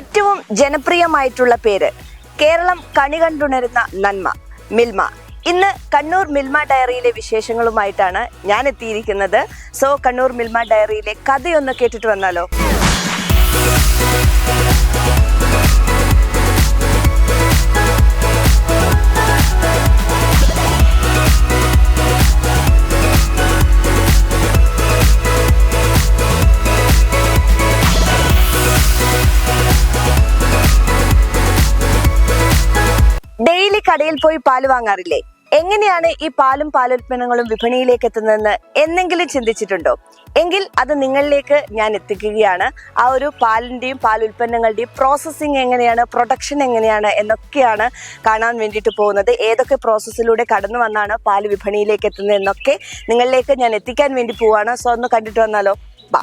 ഏറ്റവും ജനപ്രിയമായിട്ടുള്ള പേര്, കേരളം കണി കണ്ടുണരുന്ന നന്മ, മിൽമ. ഇന്ന് കണ്ണൂർ മിൽമ ഡയറിയിലെ വിശേഷങ്ങളുമായിട്ടാണ് ഞാൻ എത്തിയിരിക്കുന്നത്. സോ കണ്ണൂർ മിൽമ ഡയറിയിലെ കഥയൊന്ന് കേട്ടിട്ട് വന്നാലോ? ഡെയിലി കടയിൽ പോയി പാല് വാങ്ങാറില്ലേ? എങ്ങനെയാണ് ഈ പാലും പാലുൽപ്പന്നങ്ങളും വിപണിയിലേക്ക് എത്തുന്നതെന്ന് എന്നെങ്കിലും ചിന്തിച്ചിട്ടുണ്ടോ? എങ്കിൽ അത് നിങ്ങളിലേക്ക് ഞാൻ എത്തിക്കുകയാണ്. ആ ഒരു പാലിന്റെയും പാലുൽപ്പന്നങ്ങളുടെയും പ്രോസസ്സിങ് എങ്ങനെയാണ്, പ്രൊഡക്ഷൻ എങ്ങനെയാണ് എന്നൊക്കെയാണ് കാണാൻ വേണ്ടിയിട്ട് പോകുന്നത്. ഏതൊക്കെ പ്രോസസ്സിലൂടെ കടന്നു വന്നാണ് പാല് വിപണിയിലേക്ക് എത്തുന്നത് എന്നൊക്കെ നിങ്ങളിലേക്ക് ഞാൻ എത്തിക്കാൻ വേണ്ടി പോവാണ്. സോ ഒന്ന് കണ്ടിട്ട് വന്നാലോ? ബാ.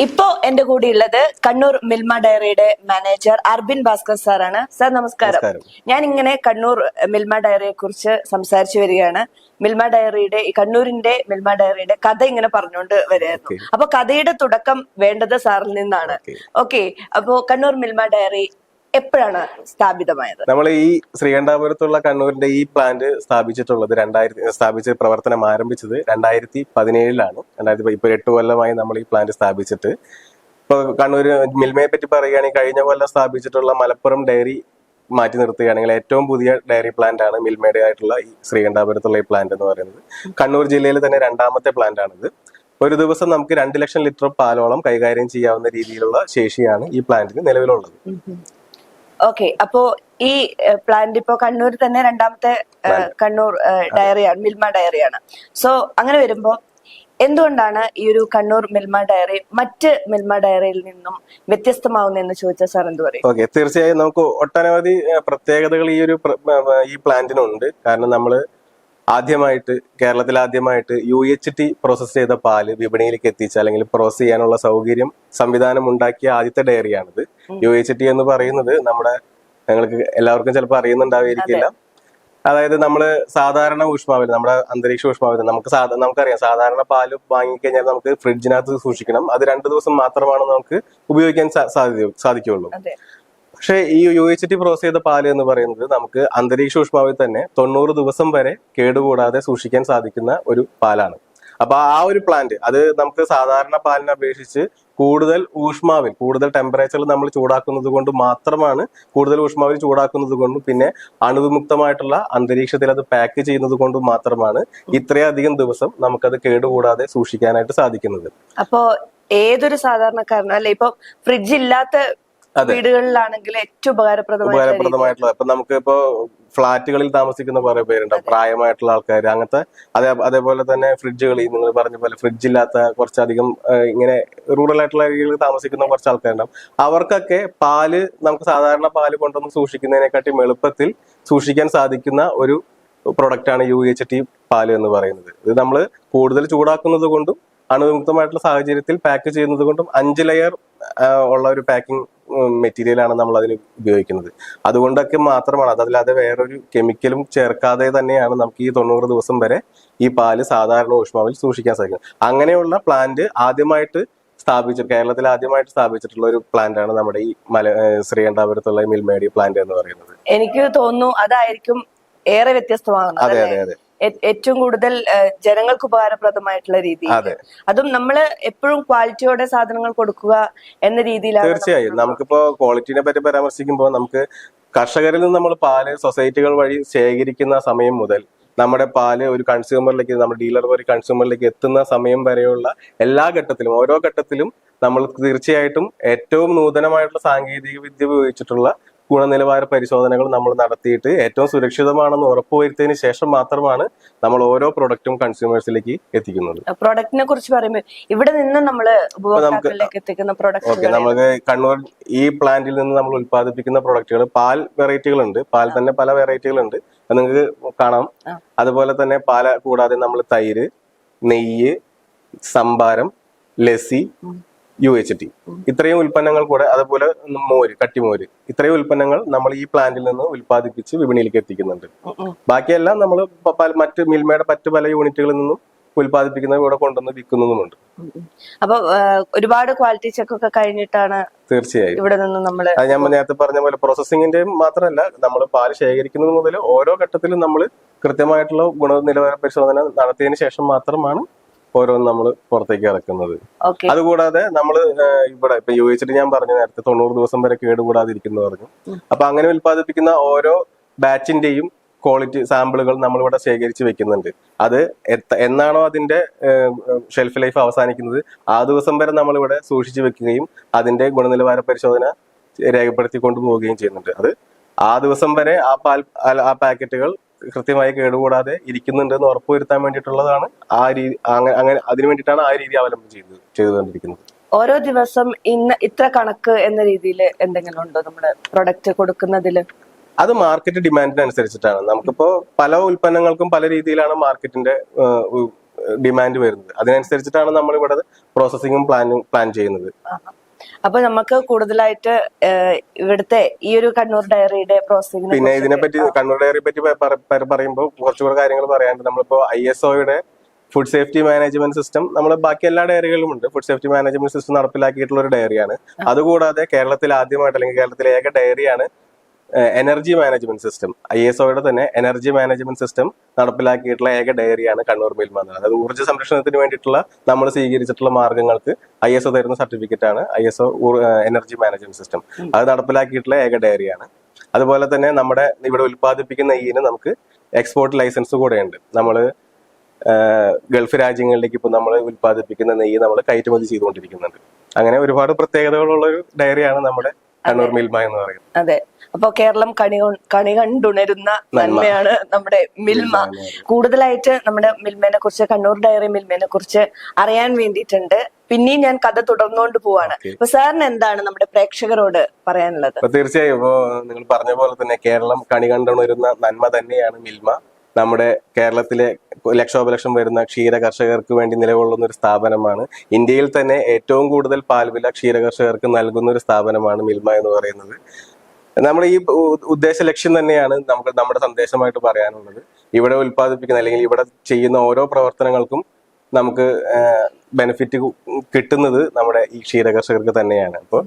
ഇപ്പോ എന്റെ കൂടെ ഉള്ളത് കണ്ണൂർ മിൽമ ഡയറിയുടെ മാനേജർ അർബിൻ ഭാസ്കർ സാറാണ്. സാർ നമസ്കാരം. ഞാൻ ഇങ്ങനെ കണ്ണൂർ മിൽമ ഡയറിയെ കുറിച്ച് സംസാരിച്ചു വരികയാണ്. മിൽമ ഡയറിയുടെ കണ്ണൂരിന്റെ മിൽമ ഡയറിയുടെ കഥ ഇങ്ങനെ പറഞ്ഞുകൊണ്ട് വരികയായിരുന്നു. അപ്പൊ കഥയുടെ തുടക്കം വേണ്ടത് സാറിൽ നിന്നാണ്. ഓക്കെ, അപ്പോ കണ്ണൂർ മിൽമ ഡയറി എപ്പോഴാണ് സ്ഥാപിതമായത്? നമ്മൾ ഈ ശ്രീകണ്ഠാപുരത്തുള്ള കണ്ണൂരിന്റെ ഈ പ്ലാന്റ് സ്ഥാപിച്ച് പ്രവർത്തനം ആരംഭിച്ചത് 2017 ഇപ്പൊ 8 കൊല്ലമായി നമ്മൾ ഈ പ്ലാന്റ് സ്ഥാപിച്ചിട്ട്. ഇപ്പൊ കണ്ണൂര് മിൽമയെ പറ്റി പറയുകയാണെങ്കിൽ കഴിഞ്ഞ കൊല്ലം സ്ഥാപിച്ചിട്ടുള്ള മലപ്പുറം ഡയറി മാറ്റി നിർത്തുകയാണെങ്കിൽ ഏറ്റവും പുതിയ ഡയറി പ്ലാന്റ് ആണ് മിൽമയുടെ ആയിട്ടുള്ള ഈ ശ്രീകണ്ഠാപുരത്തുള്ള ഈ പ്ലാന്റ് എന്ന് പറയുന്നത്. കണ്ണൂർ ജില്ലയിൽ തന്നെ 2ാമത്തെ പ്ലാന്റ് ആണിത്. ഒരു ദിവസം നമുക്ക് 2 ലക്ഷം ലിറ്റർ പാലോളം കൈകാര്യം ചെയ്യാവുന്ന രീതിയിലുള്ള ശേഷിയാണ് ഈ പ്ലാന്റിന് നിലവിലുള്ളത്. ഓക്കെ, അപ്പോ ഈ പ്ലാന്റ് ഇപ്പോ കണ്ണൂർ തന്നെ 2ാമത്തെ കണ്ണൂർ ഡയറിയാണ്, മിൽമ ഡയറിയാണ്. സോ അങ്ങനെ വരുമ്പോ എന്തുകൊണ്ടാണ് ഈ ഒരു കണ്ണൂർ മിൽമ ഡയറി മറ്റ് മിൽമ ഡയറിയിൽ നിന്നും വ്യത്യസ്തമാവുന്നതെന്ന് ചോദിച്ചാൽ സാർ എന്ത് പറയും? ഓക്കെ, തീർച്ചയായും നമുക്ക് ഒട്ടനവധി പ്രത്യേകതകൾ ഈ പ്ലാന്റിനുണ്ട്. കാരണം നമ്മള് കേരളത്തിൽ ആദ്യമായിട്ട് UHT പ്രോസസ് ചെയ്ത പാല് വിപണിയിലേക്ക് എത്തിച്ച അല്ലെങ്കിൽ പ്രോസസ് ചെയ്യാനുള്ള സംവിധാനം ഉണ്ടാക്കിയ ആദ്യത്തെ ഡയറിയാണിത്. UHT എന്ന് പറയുന്നത് ഞങ്ങൾക്ക് എല്ലാവർക്കും ചിലപ്പോൾ അറിയുന്നുണ്ടാവുകയില്ല. അതായത് നമ്മള് സാധാരണ ഊഷ്മാവിൽ നമ്മുടെ അന്തരീക്ഷ ഊഷ്മാവിൽ നമുക്കറിയാം സാധാരണ പാല് വാങ്ങിക്കഴിഞ്ഞാൽ നമുക്ക് ഫ്രിഡ്ജിനകത്ത് സൂക്ഷിക്കണം. അത് 2 ദിവസം മാത്രമാണ് നമുക്ക് ഉപയോഗിക്കാൻ സാധിക്കുകയുള്ളൂ. പക്ഷേ ഈ UHT പ്രോസസ് ചെയ്ത പാല് എന്ന് പറയുന്നത് നമുക്ക് അന്തരീക്ഷ ഊഷ്മാവിൽ തന്നെ 90 ദിവസം വരെ കേടുകൂടാതെ സൂക്ഷിക്കാൻ സാധിക്കുന്ന ഒരു പാലാണ്. അപ്പൊ ആ ഒരു പ്ലാന്റ് അത് നമുക്ക് സാധാരണ പാലിനെ അപേക്ഷിച്ച് കൂടുതൽ ഊഷ്മാവിൽ, കൂടുതൽ ടെമ്പറേച്ചറിൽ നമ്മൾ ചൂടാക്കുന്നത് കൊണ്ട് മാത്രമാണ്, കൂടുതൽ ഊഷ്മാവിൽ ചൂടാക്കുന്നത് കൊണ്ടും പിന്നെ അണുവിമുക്തമായിട്ടുള്ള അന്തരീക്ഷത്തിൽ അത് പാക്ക് ചെയ്യുന്നത് കൊണ്ടും മാത്രമാണ് ഇത്രയധികം ദിവസം നമുക്കത് കേടുകൂടാതെ സൂക്ഷിക്കാനായിട്ട് സാധിക്കുന്നത്. അപ്പോ ഏതൊരു സാധാരണക്കാരനും അല്ലെ, ഇപ്പൊ ഫ്രിഡ്ജ് ഇല്ലാത്ത വീടുകളിലാണെങ്കിൽ ഏറ്റവും ഉപകാരപ്രദമായിട്ടുള്ള, ഇപ്പൊ നമുക്ക് ഇപ്പോ ഫ്ളാറ്റുകളിൽ താമസിക്കുന്ന കുറെ പേരുണ്ടാവും, പ്രായമായിട്ടുള്ള ആൾക്കാർ, അങ്ങനത്തെ അതേപോലെ തന്നെ ഫ്രിഡ്ജുകളിൽ നിങ്ങൾ പറഞ്ഞ പോലെ ഫ്രിഡ്ജ് ഇല്ലാത്ത കുറച്ചധികം ഇങ്ങനെ റൂറൽ ആയിട്ടുള്ള ഏരിയകളിൽ താമസിക്കുന്ന കുറച്ച് ആൾക്കാരുണ്ടാവും. അവർക്കൊക്കെ പാല് നമുക്ക് സാധാരണ പാല് കൊണ്ടൊന്നും സൂക്ഷിക്കുന്നതിനെക്കാട്ടി എളുപ്പത്തിൽ സൂക്ഷിക്കാൻ സാധിക്കുന്ന ഒരു പ്രൊഡക്റ്റ് ആണ് UHT പാല് എന്ന് പറയുന്നത്. ഇത് നമ്മൾ കൂടുതൽ ചൂടാക്കുന്നത് കൊണ്ടും അണുവിമുക്തമായിട്ടുള്ള സാഹചര്യത്തിൽ പാക്ക് ചെയ്യുന്നത് കൊണ്ടും 5 ലെയർ ഉള്ള ഒരു പാക്കിംഗ് മെറ്റീരിയലാണ് നമ്മൾ അതിന് ഉപയോഗിക്കുന്നത്. അതുകൊണ്ടൊക്കെ മാത്രമാണ്, അതല്ലാതെ വേറൊരു കെമിക്കലും ചേർക്കാതെ തന്നെയാണ് നമുക്ക് ഈ 90 ദിവസം വരെ ഈ പാല് സാധാരണ ഊഷ്മാവിൽ സൂക്ഷിക്കാൻ സാധിക്കുന്നത്. അങ്ങനെയുള്ള പ്ലാന്റ് കേരളത്തിൽ ആദ്യമായിട്ട് സ്ഥാപിച്ചിട്ടുള്ള ഒരു പ്ലാന്റ് ആണ് നമ്മുടെ ഈ ശ്രീകണ്ഠാപുരത്തുള്ള മിൽമേഡി പ്ലാന്റ് എന്ന് പറയുന്നത്. എനിക്ക് തോന്നുന്നു അതായിരിക്കും ഏറെ വ്യത്യസ്തമാകുന്നത്. അതെ അതെ അതെ, ഏറ്റവും കൂടുതൽ ജനങ്ങൾക്ക് ഉപകാരപ്രദമായിട്ടുള്ള രീതി. അതും നമ്മള് എപ്പോഴും ക്വാളിറ്റിയോടെ സാധനങ്ങൾ കൊടുക്കുക എന്ന രീതിയിലാണ്. തീർച്ചയായും നമുക്കിപ്പോ ക്വാളിറ്റിനെ പറ്റി പരാമർശിക്കുമ്പോൾ നമുക്ക് കർഷകരിൽ നിന്ന് നമ്മൾ പാല് സൊസൈറ്റികൾ വഴി ശേഖരിക്കുന്ന സമയം മുതൽ നമ്മുടെ പാല് ഒരു കൺസ്യൂമറിലേക്ക്, നമ്മുടെ ഡീലർ വഴി കൺസ്യൂമറിലേക്ക് എത്തുന്ന സമയം വരെയുള്ള എല്ലാ ഘട്ടത്തിലും, ഓരോ ഘട്ടത്തിലും നമ്മൾ തീർച്ചയായിട്ടും ഏറ്റവും നൂതനമായിട്ടുള്ള സാങ്കേതിക വിദ്യ ഉപയോഗിച്ചിട്ടുള്ള ഗുണനിലവാര പരിശോധനകൾ നമ്മൾ നടത്തിയിട്ട് ഏറ്റവും സുരക്ഷിതമാണെന്ന് ഉറപ്പുവരുത്തിയതിനു ശേഷം മാത്രമാണ് നമ്മൾ ഓരോ പ്രൊഡക്റ്റും കൺസ്യൂമേഴ്സിലേക്ക് എത്തിക്കുന്നത്. പ്രൊഡക്റ്റിനെ കുറിച്ച് പറയുമ്പോൾ ഇവിടെ നിന്ന് നമ്മൾ ഉപഭോക്താക്കളിലേക്ക് എത്തിക്കുന്ന പ്രൊഡക്റ്റ്, നമുക്ക് കണ്ണൂർ ഈ പ്ലാന്റിൽ നിന്ന് നമ്മൾ ഉത്പാദിപ്പിക്കുന്ന പ്രൊഡക്റ്റുകൾ, പാൽ വെറൈറ്റികൾ ഉണ്ട്, പാൽ തന്നെ പല വെറൈറ്റികൾ ഉണ്ട്, അത് നിങ്ങൾക്ക് കാണാം. അതുപോലെ തന്നെ പാൽ കൂടാതെ നമ്മൾ തൈര്, നെയ്യ്, സംഭാരം, ലസ്സി, UHT ഇത്രയും ഉൽപ്പന്നങ്ങൾ കൂടെ, അതുപോലെ മോര്, കട്ടിമോര്, ഇത്രയും ഉൽപ്പന്നങ്ങൾ നമ്മൾ ഈ പ്ലാന്റിൽ നിന്ന് ഉൽപ്പാദിപ്പിച്ച് വിപണിയിലേക്ക് എത്തിക്കുന്നുണ്ട്. ബാക്കിയെല്ലാം നമ്മൾ മറ്റ് മിൽമയുടെ മറ്റു പല യൂണിറ്റുകളിൽ നിന്നും ഉൽപ്പാദിപ്പിക്കുന്നത് ഇവിടെ കൊണ്ടുവന്ന് വിൽക്കുന്നതുമുണ്ട്. അപ്പൊ ഒരുപാട് ക്വാളിറ്റി ചെക്ക് ഒക്കെ കഴിഞ്ഞിട്ടാണ് തീർച്ചയായും ഇവിടെ നിന്ന് നമ്മൾ, ഞാൻ നേരത്തെ പറഞ്ഞ പോലെ പ്രോസസ്സിംഗിന്റെ മാത്രമല്ല, നമ്മൾ പാല് ശേഖരിക്കുന്നത് മുതൽ ഓരോ ഘട്ടത്തിലും നമ്മൾ കൃത്യമായിട്ടുള്ള ഗുണനിലവാര പരിശോധന നടത്തിയതിനു ശേഷം മാത്രമാണ് ഓരോന്ന് നമ്മൾ പുറത്തേക്ക് ഇറക്കുന്നത്. അതുകൂടാതെ നമ്മൾ ഇവിടെ ഇപ്പൊ UHT ഞാൻ പറഞ്ഞു നേരത്തെ 90 ദിവസം വരെ കേടുകൂടാതെ ഇരിക്കുന്നു പറഞ്ഞു. അപ്പൊ അങ്ങനെ ഉൽപ്പാദിപ്പിക്കുന്ന ഓരോ ബാച്ചിന്റെയും ക്വാളിറ്റി സാമ്പിളുകൾ നമ്മളിവിടെ ശേഖരിച്ച് വെക്കുന്നുണ്ട്. അത് എന്നാണോ അതിന്റെ ഷെൽഫ് ലൈഫ് അവസാനിക്കുന്നത് ആ ദിവസം വരെ നമ്മളിവിടെ സൂക്ഷിച്ചു വെക്കുകയും അതിന്റെ ഗുണനിലവാര പരിശോധന രേഖപ്പെടുത്തി കൊണ്ടുപോവുകയും ചെയ്യുന്നുണ്ട്. അത് ആ ദിവസം വരെ ആ പാക്കറ്റുകൾ കൃത്യമായി കേടുകൂടാതെ ഇരിക്കുന്നുണ്ട് എന്ന് ഉറപ്പുവരുത്താൻ വേണ്ടിയിട്ടുള്ളതാണ് ആ രീതി. അങ്ങനെ അതിനു വേണ്ടിയിട്ടാണ് ആ രീതി അവലംബം ചെയ്തുകൊണ്ടിരിക്കുന്നത്. ഓരോ ദിവസം ഇത്ര കണക്ക് എന്ന രീതിയിൽ എന്തെങ്കിലും ഉണ്ടോ നമ്മുടെ പ്രൊഡക്റ്റ് കൊടുക്കുന്നതിൽ? അത് മാർക്കറ്റ് ഡിമാൻഡിനനുസരിച്ചിട്ടാണ്. നമുക്കിപ്പോ പല ഉൽപ്പന്നങ്ങൾക്കും പല രീതിയിലാണ് മാർക്കറ്റിന്റെ ഡിമാൻഡ് വരുന്നത്. അതിനനുസരിച്ചിട്ടാണ് നമ്മൾ ഇവിടെ പ്രോസസ്സിംഗും പ്ലാൻ ചെയ്യുന്നത്. അപ്പൊ നമുക്ക് കൂടുതലായിട്ട് ഇവിടുത്തെ ഈ ഒരു കണ്ണൂർ ഡയറിയുടെ പ്രോസസ്സിംഗ്, പിന്നെ ഇതിനെപ്പറ്റി കണ്ണൂർ ഡയറിയെ പറ്റി പറയുമ്പോൾ കുറച്ചുകൂടെ കാര്യങ്ങൾ പറയാനുണ്ട്. നമ്മളിപ്പോ ISOയുടെ ഫുഡ് സേഫ്റ്റി മാനേജ്മെന്റ് സിസ്റ്റം നമ്മൾ ബാക്കി എല്ലാ ഡയറികളിലും ഉണ്ട്. ഫുഡ് സേഫ്റ്റി മാനേജ്മെന്റ് സിസ്റ്റം നടപ്പിലാക്കിയിട്ടുള്ള ഒരു ഡയറിയാണ്. അതുകൂടാതെ കേരളത്തിൽ ആദ്യമായിട്ട്, അല്ലെങ്കിൽ കേരളത്തിലെ ഏക ഡയറിയാണ് എനർജി മാനേജ്മെന്റ് സിസ്റ്റം. ISOയുടെ തന്നെ എനർജി മാനേജ്മെന്റ് സിസ്റ്റം നടപ്പിലാക്കിയിട്ടുള്ള ഏക ഡയറിയാണ് കണ്ണൂർ മിൽമ എന്നത്. അതായത് ഊർജ്ജ സംരക്ഷണത്തിന് വേണ്ടിയിട്ടുള്ള നമ്മൾ സ്വീകരിച്ചിട്ടുള്ള മാർഗങ്ങൾക്ക് ISO തരുന്ന സർട്ടിഫിക്കറ്റ് ആണ് ISO എനർജി മാനേജ്മെന്റ് സിസ്റ്റം. അത് നടപ്പിലാക്കിയിട്ടുള്ള ഏക ഡയറിയാണ്. അതുപോലെ തന്നെ നമ്മുടെ ഇവിടെ ഉൽപ്പാദിപ്പിക്കുന്ന നെയ്യിന് നമുക്ക് എക്സ്പോർട്ട് ലൈസൻസ് കൂടെ ഉണ്ട്. നമ്മൾ ഗൾഫ് രാജ്യങ്ങളിലേക്ക് ഇപ്പൊ നമ്മൾ ഉൽപ്പാദിപ്പിക്കുന്ന നെയ്യ് നമ്മൾ കയറ്റുമതി ചെയ്തുകൊണ്ടിരിക്കുന്നുണ്ട്. അങ്ങനെ ഒരുപാട് പ്രത്യേകതകളുള്ള ഒരു ഡയറിയാണ് നമ്മുടെ കണ്ണൂർ മിൽമ എന്ന് പറയുന്നത്. അതെ, അപ്പൊ കേരളം കണി കണ്ടുണരുന്ന നന്മയാണ് നമ്മുടെ മിൽമ. കൂടുതലായിട്ട് നമ്മുടെ മിൽമേനെ കുറിച്ച്, കണ്ണൂർ ഡയറി മിൽമേനെ കുറിച്ച് അറിയാൻ വേണ്ടിയിട്ടുണ്ട്. പിന്നെയും ഞാൻ കഥ തുടർന്നുകൊണ്ട് പോവാണ്. അപ്പൊ സാറിന് എന്താണ് നമ്മുടെ പ്രേക്ഷകരോട് പറയാനുള്ളത്? തീർച്ചയായും ഇപ്പോ നിങ്ങൾ പറഞ്ഞ പോലെ തന്നെ കേരളം കണി കണ്ടുണരുന്ന നന്മ തന്നെയാണ് മിൽമ. നമ്മുടെ കേരളത്തിലെ ലക്ഷോപലക്ഷം വരുന്ന ക്ഷീര കർഷകർക്ക് വേണ്ടി നിലകൊള്ളുന്ന ഒരു സ്ഥാപനമാണ്. ഇന്ത്യയിൽ തന്നെ ഏറ്റവും കൂടുതൽ പാൽവില ക്ഷീര കർഷകർക്ക് നൽകുന്ന ഒരു സ്ഥാപനമാണ് മിൽമ എന്ന് പറയുന്നത്. നമ്മുടെ ഈ ഉദ്ദേശ ലക്ഷ്യം തന്നെയാണ് നമ്മുടെ സന്ദേശമായിട്ട് പറയാനുള്ളത്. ഇവിടെ ഉൽപ്പാദിപ്പിക്കുന്ന അല്ലെങ്കിൽ ഇവിടെ ചെയ്യുന്ന ഓരോ പ്രവർത്തനങ്ങൾക്കും നമുക്ക് ബെനിഫിറ്റ് കിട്ടുന്നത് നമ്മുടെ ഈ ക്ഷീരകർഷകർക്ക് തന്നെയാണ്. അപ്പോൾ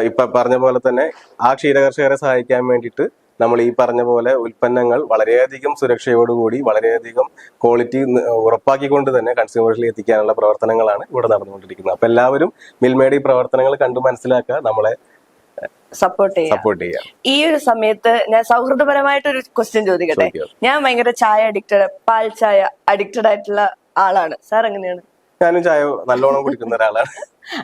ഇപ്പൊ പറഞ്ഞ പോലെ തന്നെ ആ ക്ഷീരകർഷകരെ സഹായിക്കാൻ വേണ്ടിയിട്ട് നമ്മൾ ഈ പറഞ്ഞ പോലെ ഉൽപ്പന്നങ്ങൾ വളരെയധികം സുരക്ഷയോടുകൂടി വളരെയധികം ക്വാളിറ്റി ഉറപ്പാക്കിക്കൊണ്ട് തന്നെ കൺസ്യൂമേഴ്സിൽ എത്തിക്കാനുള്ള പ്രവർത്തനങ്ങളാണ് ഇവിടെ നടന്നുകൊണ്ടിരിക്കുന്നത്. അപ്പൊ എല്ലാവരും മിൽമയുടെ ഈ പ്രവർത്തനങ്ങൾ കണ്ടു മനസ്സിലാക്കുക, നമ്മളെ സപ്പോർട്ട് ചെയ്യാം. ഈ ഒരു സമയത്ത് ഞാൻ സൗഹൃദപരമായിട്ടൊരു ക്വസ്റ്റ്യൻ ചോദിക്കട്ടെ. ഞാൻ ഭയങ്കര ചായ അഡിക്റ്റഡ്, പാൽ ചായ അഡിക്റ്റഡ് ആയിട്ടുള്ള ആളാണ്. സാർ എങ്ങനെയാണ്? ഞാനും ചായ നല്ലോണം കുടിക്കുന്ന ഒരാളാണ്.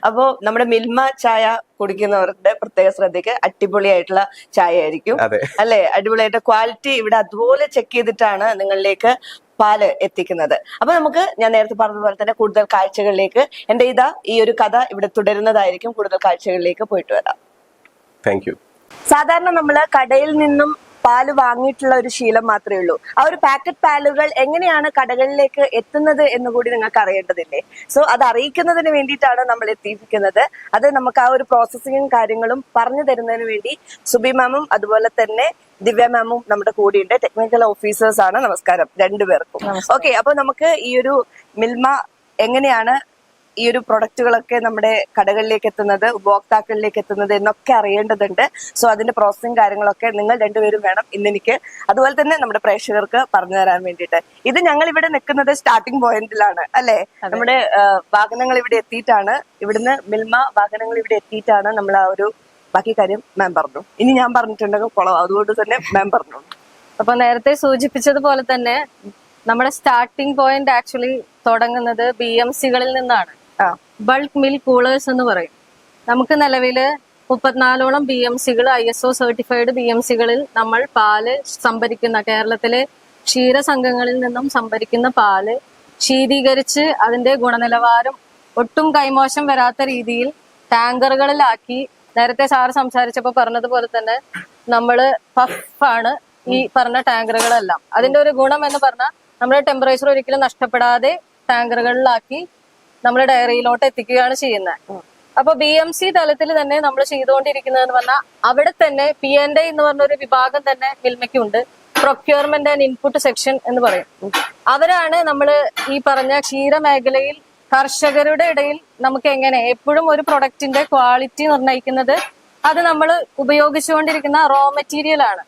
അപ്പോ നമ്മുടെ മിൽമ ചായ കുടിക്കുന്നവരുടെ പ്രത്യേക ശ്രദ്ധയ്ക്ക് അടിപൊളിയായിട്ടുള്ള ചായ ആയിരിക്കും അല്ലെ? അടിപൊളിയായിട്ട് ക്വാളിറ്റി ഇവിടെ അതുപോലെ ചെക്ക് ചെയ്തിട്ടാണ് നിങ്ങളിലേക്ക് പാല് എത്തിക്കുന്നത്. അപ്പൊ നമുക്ക് ഞാൻ നേരത്തെ പറഞ്ഞതുപോലെ തന്നെ കൂടുതൽ കാഴ്ചകളിലേക്ക് എന്റെ ഈ ഒരു കഥ ഇവിടെ തുടരുന്നതായിരിക്കും. കൂടുതൽ കാഴ്ചകളിലേക്ക് പോയിട്ട് വരാം. Thank you. സാധാരണ നമ്മള് കടയിൽ നിന്നും പാല് വാങ്ങിയിട്ടുള്ള ഒരു ശീലം മാത്രമേ ഉള്ളൂ. ആ ഒരു പാക്കറ്റ് പാലുകൾ എങ്ങനെയാണ് കടകളിലേക്ക് എത്തുന്നത് എന്ന് കൂടി നിങ്ങൾക്ക് അറിയേണ്ടതില്ലേ? സോ അത് അറിയിക്കുന്നതിന് വേണ്ടിയിട്ടാണ് നമ്മൾ എത്തിയിരിക്കുന്നത്. അത് നമുക്ക് ആ ഒരു പ്രോസസ്സിങ്ങും കാര്യങ്ങളും പറഞ്ഞു തരുന്നതിന് വേണ്ടി സുബി മാമും അതുപോലെ തന്നെ ദിവ്യ മാമും നമ്മുടെ കൂടെയുണ്ട്. ടെക്നിക്കൽ ഓഫീസേഴ്സ് ആണ്. നമസ്കാരം രണ്ടുപേർക്കും. ഓക്കെ, അപ്പൊ നമുക്ക് ഈ ഒരു മിൽമ എങ്ങനെയാണ് ഈ ഒരു പ്രൊഡക്റ്റുകളൊക്കെ നമ്മുടെ കടകളിലേക്ക് എത്തുന്നത്, ഉപഭോക്താക്കളിലേക്ക് എത്തുന്നത് എന്നൊക്കെ അറിയേണ്ടതുണ്ട്. സോ അതിന്റെ പ്രോസസ്സിംഗ് കാര്യങ്ങളൊക്കെ നിങ്ങൾ രണ്ടുപേരും വേണം ഇന്നെനിക്ക് അതുപോലെ തന്നെ നമ്മുടെ പ്രേക്ഷകർക്ക് പറഞ്ഞു തരാൻ വേണ്ടിയിട്ട്. ഇത് ഞങ്ങൾ ഇവിടെ നിൽക്കുന്നത് സ്റ്റാർട്ടിംഗ് പോയിന്റിലാണ് അല്ലെ? നമ്മുടെ വാഹനങ്ങൾ ഇവിടെ എത്തിയിട്ടാണ്, ഇവിടുന്ന് മിൽമ വാഹനങ്ങൾ ഇവിടെ എത്തിയിട്ടാണ് നമ്മൾ ആ ഒരു ബാക്കി കാര്യം മാം പറഞ്ഞു. ഇനി ഞാൻ പറഞ്ഞിട്ടുണ്ടെങ്കിൽ കൊളവാ, അതുകൊണ്ട് തന്നെ മാം പറഞ്ഞു. അപ്പൊ നേരത്തെ സൂചിപ്പിച്ചതുപോലെ തന്നെ നമ്മുടെ സ്റ്റാർട്ടിംഗ് പോയിന്റ് ആക്ച്വലി തുടങ്ങുന്നത് BMC-കളിൽ നിന്നാണ്. ബൾക്ക് മിൽക്ക് കൂളേഴ്സ് എന്ന് പറയും. നമുക്ക് നിലവില് 34ഓളം BMC-കൾ ISO സർട്ടിഫൈഡ് BMC-കളിൽ നമ്മൾ പാല് സംഭരിക്കുന്ന, കേരളത്തിലെ ക്ഷീരസംഘങ്ങളിൽ നിന്നും സംഭരിക്കുന്ന പാല് ശീതീകരിച്ച് അതിന്റെ ഗുണനിലവാരം ഒട്ടും കൈമോശം വരാത്ത രീതിയിൽ ടാങ്കറുകളിലാക്കി, നേരത്തെ സാറ് സംസാരിച്ചപ്പോ പറഞ്ഞതുപോലെ തന്നെ നമ്മള് പഫാണ് ഈ പറഞ്ഞ ടാങ്കറുകളെല്ലാം. അതിന്റെ ഒരു ഗുണം എന്ന് പറഞ്ഞാൽ നമ്മുടെ ടെമ്പറേച്ചർ ഒരിക്കലും നഷ്ടപ്പെടാതെ ടാങ്കറുകളിലാക്കി നമ്മൾ ഡയറിയിലോട്ട് എത്തിക്കുകയാണ് ചെയ്യുന്നത്. അപ്പൊ BMC തലത്തിൽ തന്നെ നമ്മൾ ചെയ്തുകൊണ്ടിരിക്കുന്നതെന്ന് പറഞ്ഞാൽ അവിടെ തന്നെ P&I എന്ന് പറഞ്ഞ ഒരു വിഭാഗം തന്നെ മിൽമയ്ക്കുണ്ട്. പ്രൊക്യൂർമെന്റ് ആൻഡ് ഇൻപുട്ട് സെക്ഷൻ എന്ന് പറയും. അവരാണ് നമ്മൾ ഈ പറഞ്ഞ ക്ഷീരമേഖലയിൽ കർഷകരുടെ ഇടയിൽ നമുക്ക് എങ്ങനെ എപ്പോഴും ഒരു പ്രൊഡക്റ്റിന്റെ ക്വാളിറ്റി നിർണ്ണയിക്കുന്നത് അത് നമ്മൾ ഉപയോഗിച്ചുകൊണ്ടിരിക്കുന്ന റോ മെറ്റീരിയൽ ആണ്.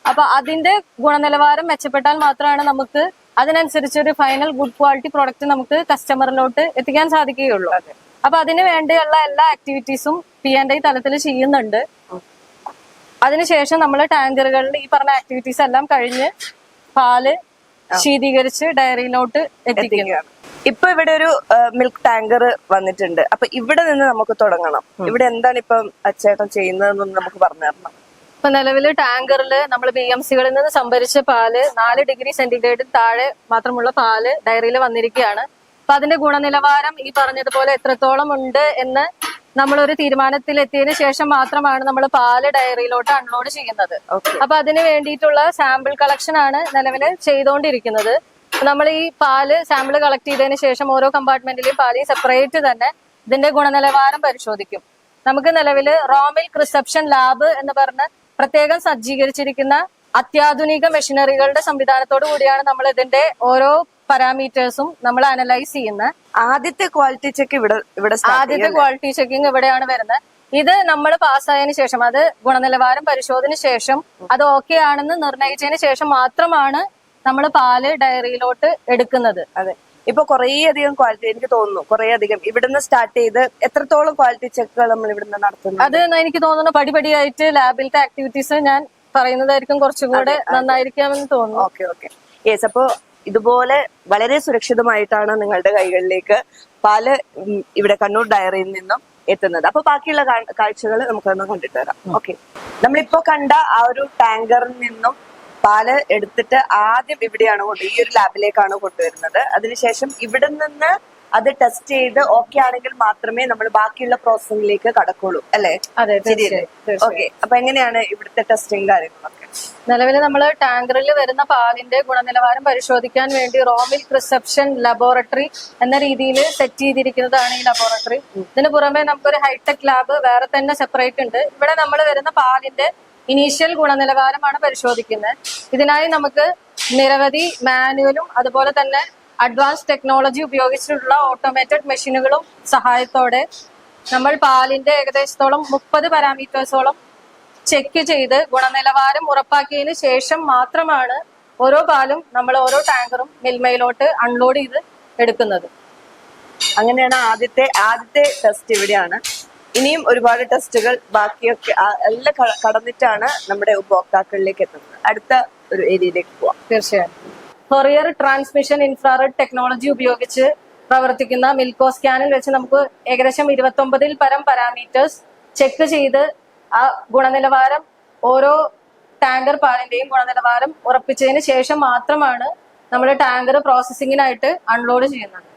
അപ്പൊ അതിന്റെ ഗുണനിലവാരം മെച്ചപ്പെട്ടാൽ മാത്രമാണ് നമുക്ക് അതിനനുസരിച്ച് ഒരു ഫൈനൽ ഗുഡ് ക്വാളിറ്റി പ്രൊഡക്റ്റ് നമുക്ക് കസ്റ്റമറിലോട്ട് എത്തിക്കാൻ സാധിക്കുകയുള്ളൂ. അപ്പൊ അതിന് വേണ്ടിയുള്ള എല്ലാ ആക്ടിവിറ്റീസും P&I തലത്തിൽ ചെയ്യുന്നുണ്ട്. അതിനുശേഷം നമ്മൾ ടാങ്കറുകളിൽ ഈ പറഞ്ഞ ആക്ടിവിറ്റീസ് എല്ലാം കഴിഞ്ഞ് പാല് ശീതീകരിച്ച് ഡയറിയിലോട്ട് എത്തിക്കുകയാണ്. ഇപ്പൊ ഇവിടെ ഒരു മിൽക്ക് ടാങ്കർ വന്നിട്ടുണ്ട്. അപ്പൊ ഇവിടെ നിന്ന് നമുക്ക് തുടങ്ങണം. ഇവിടെ എന്താണ് ഇപ്പം അച്ചേട്ടൻ ചെയ്യുന്നതെന്നൊന്ന് നമുക്ക് പറഞ്ഞു തരണം. ഇപ്പൊ നിലവില് ടാങ്കറില് നമ്മൾ BMC-കളിൽ നിന്ന് സംഭരിച്ച പാല് 4 ഡിഗ്രി സെന്റിഗ്രേഡിൽ താഴെ മാത്രമുള്ള പാല് ഡയറിയിൽ വന്നിരിക്കുകയാണ്. അപ്പൊ അതിന്റെ ഗുണനിലവാരം ഈ പറഞ്ഞതുപോലെ എത്രത്തോളം ഉണ്ട് എന്ന് നമ്മളൊരു തീരുമാനത്തിൽ എത്തിയതിനു ശേഷം മാത്രമാണ് നമ്മൾ പാല് ഡയറിയിലോട്ട് അൺലോഡ് ചെയ്യുന്നത്. അപ്പൊ അതിന് വേണ്ടിയിട്ടുള്ള സാമ്പിൾ കളക്ഷൻ ആണ് നിലവില് ചെയ്തുകൊണ്ടിരിക്കുന്നത്. നമ്മൾ ഈ പാല് സാമ്പിൾ കളക്ട് ചെയ്തതിന് ശേഷം ഓരോ കമ്പാർട്ട്മെന്റിലെയും പാല് സെപ്പറേറ്റ് തന്നെ ഇതിന്റെ ഗുണനിലവാരം പരിശോധിക്കും. നമുക്ക് നിലവില് റോ മിൽക്ക് റിസപ്ഷൻ ലാബ് എന്ന് പറഞ്ഞ് പ്രത്യേകം സജ്ജീകരിച്ചിരിക്കുന്ന അത്യാധുനിക മെഷീനറികളുടെ സംവിധാനത്തോടു കൂടിയാണ് നമ്മൾ ഇതിന്റെ ഓരോ പാരാമീറ്റേഴ്സും നമ്മൾ അനലൈസ് ചെയ്യുന്നത്. ആദ്യത്തെ ക്വാളിറ്റി ചെക്ക് ആദ്യത്തെ ക്വാളിറ്റി ചെക്കിംഗ് ഇവിടെയാണ് വരുന്നത്. ഇത് നമ്മൾ പാസ്സായതിനു ശേഷം, അത് ഗുണനിലവാരം പരിശോധന ശേഷം അത് ഓക്കെ ആണെന്ന് നിർണയിച്ചതിന് ശേഷം മാത്രമാണ് നമ്മൾ പാല് ഡയറിയിലോട്ട് എടുക്കുന്നത്. അതെ, ഇപ്പൊ കുറേയധികം ക്വാളിറ്റി, എനിക്ക് തോന്നുന്നു കുറേയധികം ഇവിടുന്ന് സ്റ്റാർട്ട് ചെയ്ത് എത്രത്തോളം ക്വാളിറ്റി ചെക്കുകൾ നമ്മൾ ഇവിടുന്ന് നടത്തുന്നു? അത് എനിക്ക് തോന്നുന്നു പടിപടിയായിട്ട് ലാബിലത്തെ ആക്ടിവിറ്റീസ് ഞാൻ പറയുന്നതായിരിക്കും കുറച്ചുകൂടെ നന്നായിരിക്കാമെന്ന് തോന്നുന്നു. Okay okay, yes. അപ്പൊ ഇതുപോലെ വളരെ സുരക്ഷിതമായിട്ടാണ് നിങ്ങളുടെ കൈകളിലേക്ക് പാല് ഇവിടെ കണ്ണൂർ ഡയറിയിൽ നിന്നും എത്തുന്നത്. അപ്പൊ ബാക്കിയുള്ള കാഴ്ചകൾ നമുക്കൊന്ന് കണ്ടിട്ട് വരാം. ഓക്കെ, നമ്മളിപ്പോ കണ്ട ആ ഒരു ടാങ്കറിൽ നിന്നും പാല് എടുത്തിട്ട് ആദ്യം ഇവിടെയാണ് ഈ ഒരു ലാബിലേക്കാണ് കൊണ്ടുവരുന്നത്. അതിനുശേഷം ഇവിടെ നിന്ന് അത് ടെസ്റ്റ് ചെയ്ത് ഓക്കെ ആണെങ്കിൽ മാത്രമേ നമ്മൾ ബാക്കിയുള്ള പ്രോസസ്സിംഗിലേക്ക് കടക്കുള്ളൂ അല്ലെ? അതെ, ഓക്കെ. അപ്പൊ എങ്ങനെയാണ് ഇവിടുത്തെ ടെസ്റ്റിംഗ് കാര്യങ്ങളൊക്കെ? നിലവിൽ നമ്മൾ ടാങ്കറിൽ വരുന്ന പാലിന്റെ ഗുണനിലവാരം പരിശോധിക്കാൻ വേണ്ടി റോ മിൽക്ക് റിസപ്ഷൻ ലബോറട്ടറി എന്ന രീതിയിൽ സെറ്റ് ചെയ്തിരിക്കുന്നതാണ് ഈ ലബോറട്ടറി. ഇതിന് പുറമെ നമുക്കൊരു ഹൈടെക് ലാബ് വേറെ തന്നെ സെപ്പറേറ്റ് ഉണ്ട്. ഇവിടെ നമ്മൾ വരുന്ന പാലിന്റെ ഇനീഷ്യൽ ഗുണനിലവാരമാണ് പരിശോധിക്കുന്നത്. ഇതിനായി നമുക്ക് നിരവധി മാനുവലും അതുപോലെ തന്നെ അഡ്വാൻസ് ടെക്നോളജി ഉപയോഗിച്ചിട്ടുള്ള ഓട്ടോമേറ്റഡ് മെഷീനുകളും സഹായത്തോടെ നമ്മൾ പാലിന്റെ ഏകദേശത്തോളം 30 പാരാമീറ്റേഴ്സോളം ചെക്ക് ചെയ്ത് ഗുണനിലവാരം ഉറപ്പാക്കിയതിന് ശേഷം മാത്രമാണ് ഓരോ പാലും നമ്മൾ ഓരോ ടാങ്കറും മിൽമയിലോട്ട് അൺലോഡ് ചെയ്ത് എടുക്കുന്നത്. അങ്ങനെയാണ് ആദ്യത്തെ ടെസ്റ്റ് ഇവിടെയാണ്. ഇനിയും ഒരുപാട് ടെസ്റ്റുകൾ ബാക്കിയൊക്കെ എല്ലാം കടന്നിട്ടാണ് നമ്മുടെ ഉപഭോക്താക്കളിലേക്ക് എത്തുന്നത്. അടുത്ത ഒരു ഏരിയയിലേക്ക് പോവാം. തീർച്ചയായും. കൊറിയർ ട്രാൻസ്മിഷൻ ഇൻഫ്രാറെഡ് ടെക്നോളജി ഉപയോഗിച്ച് പ്രവർത്തിക്കുന്ന മിൽക്കോ സ്കാനിൽ വെച്ച് നമുക്ക് ഏകദേശം 29 പരം പാരാമീറ്റേഴ്സ് ചെക്ക് ചെയ്ത് ആ ഗുണനിലവാരം ഓരോ ടാങ്കർ പാലിന്റെയും ഗുണനിലവാരം ഉറപ്പിച്ചതിന് ശേഷം മാത്രമാണ് നമ്മൾ ടാങ്കർ പ്രോസസ്സിങ്ങിനായിട്ട് അൺലോഡ് ചെയ്യുന്നത്.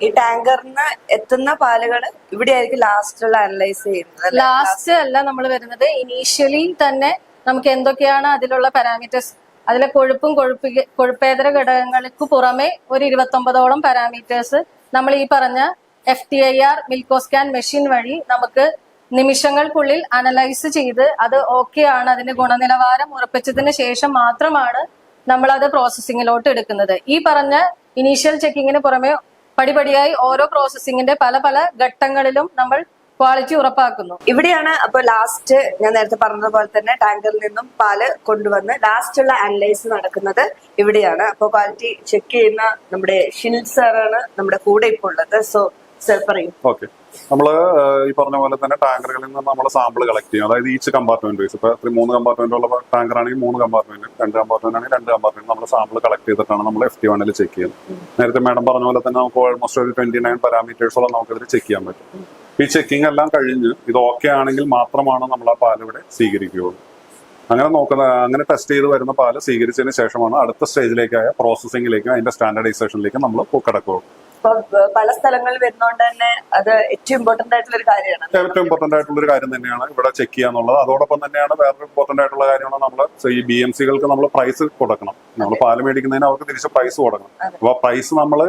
ഈ ടാങ്കറിന് എത്തുന്ന പാലുകൾ ഇവിടെ ആയിരിക്കും ലാസ്റ്റുള്ള അനലൈസ് ചെയ്യുന്നത്. ലാസ്റ്റ് അല്ല നമ്മൾ വരുന്നത്, ഇനീഷ്യലി തന്നെ നമുക്ക് എന്തൊക്കെയാണ് അതിലുള്ള പാരാമീറ്റേഴ്സ്, അതിലെ കൊഴുപ്പേതര ഘടകങ്ങൾക്ക് പുറമെ ഒരു 29ഓളം പാരാമീറ്റേഴ്സ് നമ്മൾ ഈ പറഞ്ഞ FTIR മിൽക്കോ സ്കാൻ മെഷീൻ വഴി നമുക്ക് നിമിഷങ്ങൾക്കുള്ളിൽ അനലൈസ് ചെയ്ത് അത് ഓക്കെ ആണ്, അതിന്റെ ഗുണനിലവാരം ഉറപ്പിച്ചതിന് ശേഷം മാത്രമാണ് നമ്മൾ അത് പ്രോസസ്സിങ്ങിലോട്ട് എടുക്കുന്നത്. ഈ പറഞ്ഞ ഇനീഷ്യൽ ചെക്കിങ്ങിന് പുറമെ പടിപടിയായി ഓരോ പ്രോസസ്സിങ്ങിന്റെ പല പല ഘട്ടങ്ങളിലും നമ്മൾ ക്വാളിറ്റി ഉറപ്പാക്കുന്നു. ഇവിടെയാണ് അപ്പൊ ലാസ്റ്റ് ഞാൻ നേരത്തെ പറഞ്ഞതുപോലെ തന്നെ ടാങ്കറിൽ നിന്നും പാല് കൊണ്ടുവന്ന് ലാസ്റ്റുള്ള അനലൈസ് നടക്കുന്നത് ഇവിടെയാണ്. അപ്പൊ ക്വാളിറ്റി ചെക്ക് ചെയ്യുന്ന നമ്മുടെ ഷിനിൽ സാറാണ് നമ്മുടെ കൂടെ ഇപ്പോൾ ഉള്ളത്. സോ സർ പറയും. ഓക്കെ, നമ്മള് ഈ പറഞ്ഞ പോലെ തന്നെ ടാങ്കറുകളിൽ നിന്ന് നമ്മൾ സാമ്പിൾ കളക്ട് ചെയ്യും. അതായത് ഈച്ച് കമ്പാർട്ട്മെന്റ് വൈസ്. ഇപ്പൊ 3 കമ്പാർട്ട്മെന്റ് ഉള്ള ടാങ്കർ ആണെങ്കിൽ 3 കമ്പാർട്ട്മെന്റ്, 2 കമ്പാർട്ട്മെന്റ് ആണെങ്കിൽ 2 കമ്പാർട്ട്മെന്റ് നമ്മൾ സാമ്പിൾ കളക്ട് ചെയ്തിട്ടാണ് നമ്മൾ FT1 ചെക്ക് ചെയ്യുന്നത്. നേരത്തെ മാഡം പറഞ്ഞ പോലെ തന്നെ നമുക്ക് ഓൾമോസ്റ്റ് ഒരു 29 പാരാമീറ്റേഴ്സോളം നമുക്കിതിൽ ചെക്ക് ചെയ്യാൻ പറ്റും. ഈ ചെക്കിംഗ് എല്ലാം കഴിഞ്ഞ് ഇത് ഓക്കെ ആണെങ്കിൽ മാത്രമാണ് നമ്മൾ ആ പാൽ ഇവിടെ സ്വീകരിക്കുകയുള്ളൂ. അങ്ങനെ ടെസ്റ്റ് ചെയ്ത് വരുന്ന പാല് സ്വീകരിച്ചതിന് ശേഷമാണ് അടുത്ത സ്റ്റേജിലേക്കായ പ്രോസസ്സിംഗിലേക്കും അതിന്റെ സ്റ്റാൻഡർഡൈസേഷനിലേക്കും നമ്മൾ കിടക്കുകയുള്ളൂ. പല സ്ഥലങ്ങളിൽ വരുന്നോണ്ട് തന്നെ അത് ഏറ്റവും ഇമ്പോർട്ടന്റ് ആയിട്ടുള്ള ഒരു കാര്യമാണ്. ഏറ്റവും ഇമ്പോർട്ടന്റ് ആയിട്ടുള്ള ഒരു കാര്യം തന്നെയാണ് ഇവിടെ ചെക്ക് ചെയ്യാന്നുള്ളത്. അതോടൊപ്പം തന്നെയാണ് വേറൊരു ഇമ്പോർട്ടന്റ് ആയിട്ടുള്ള കാര്യമാണ് നമ്മൾ ഈ BMCകൾക്ക് നമ്മൾ പ്രൈസ് കൊടുക്കണം. നമ്മൾ പാല് മേടിക്കുന്നതിന് അവർക്ക് തിരിച്ച് പ്രൈസ് കൊടുക്കണം. അപ്പൊ പ്രൈസ് നമ്മൾ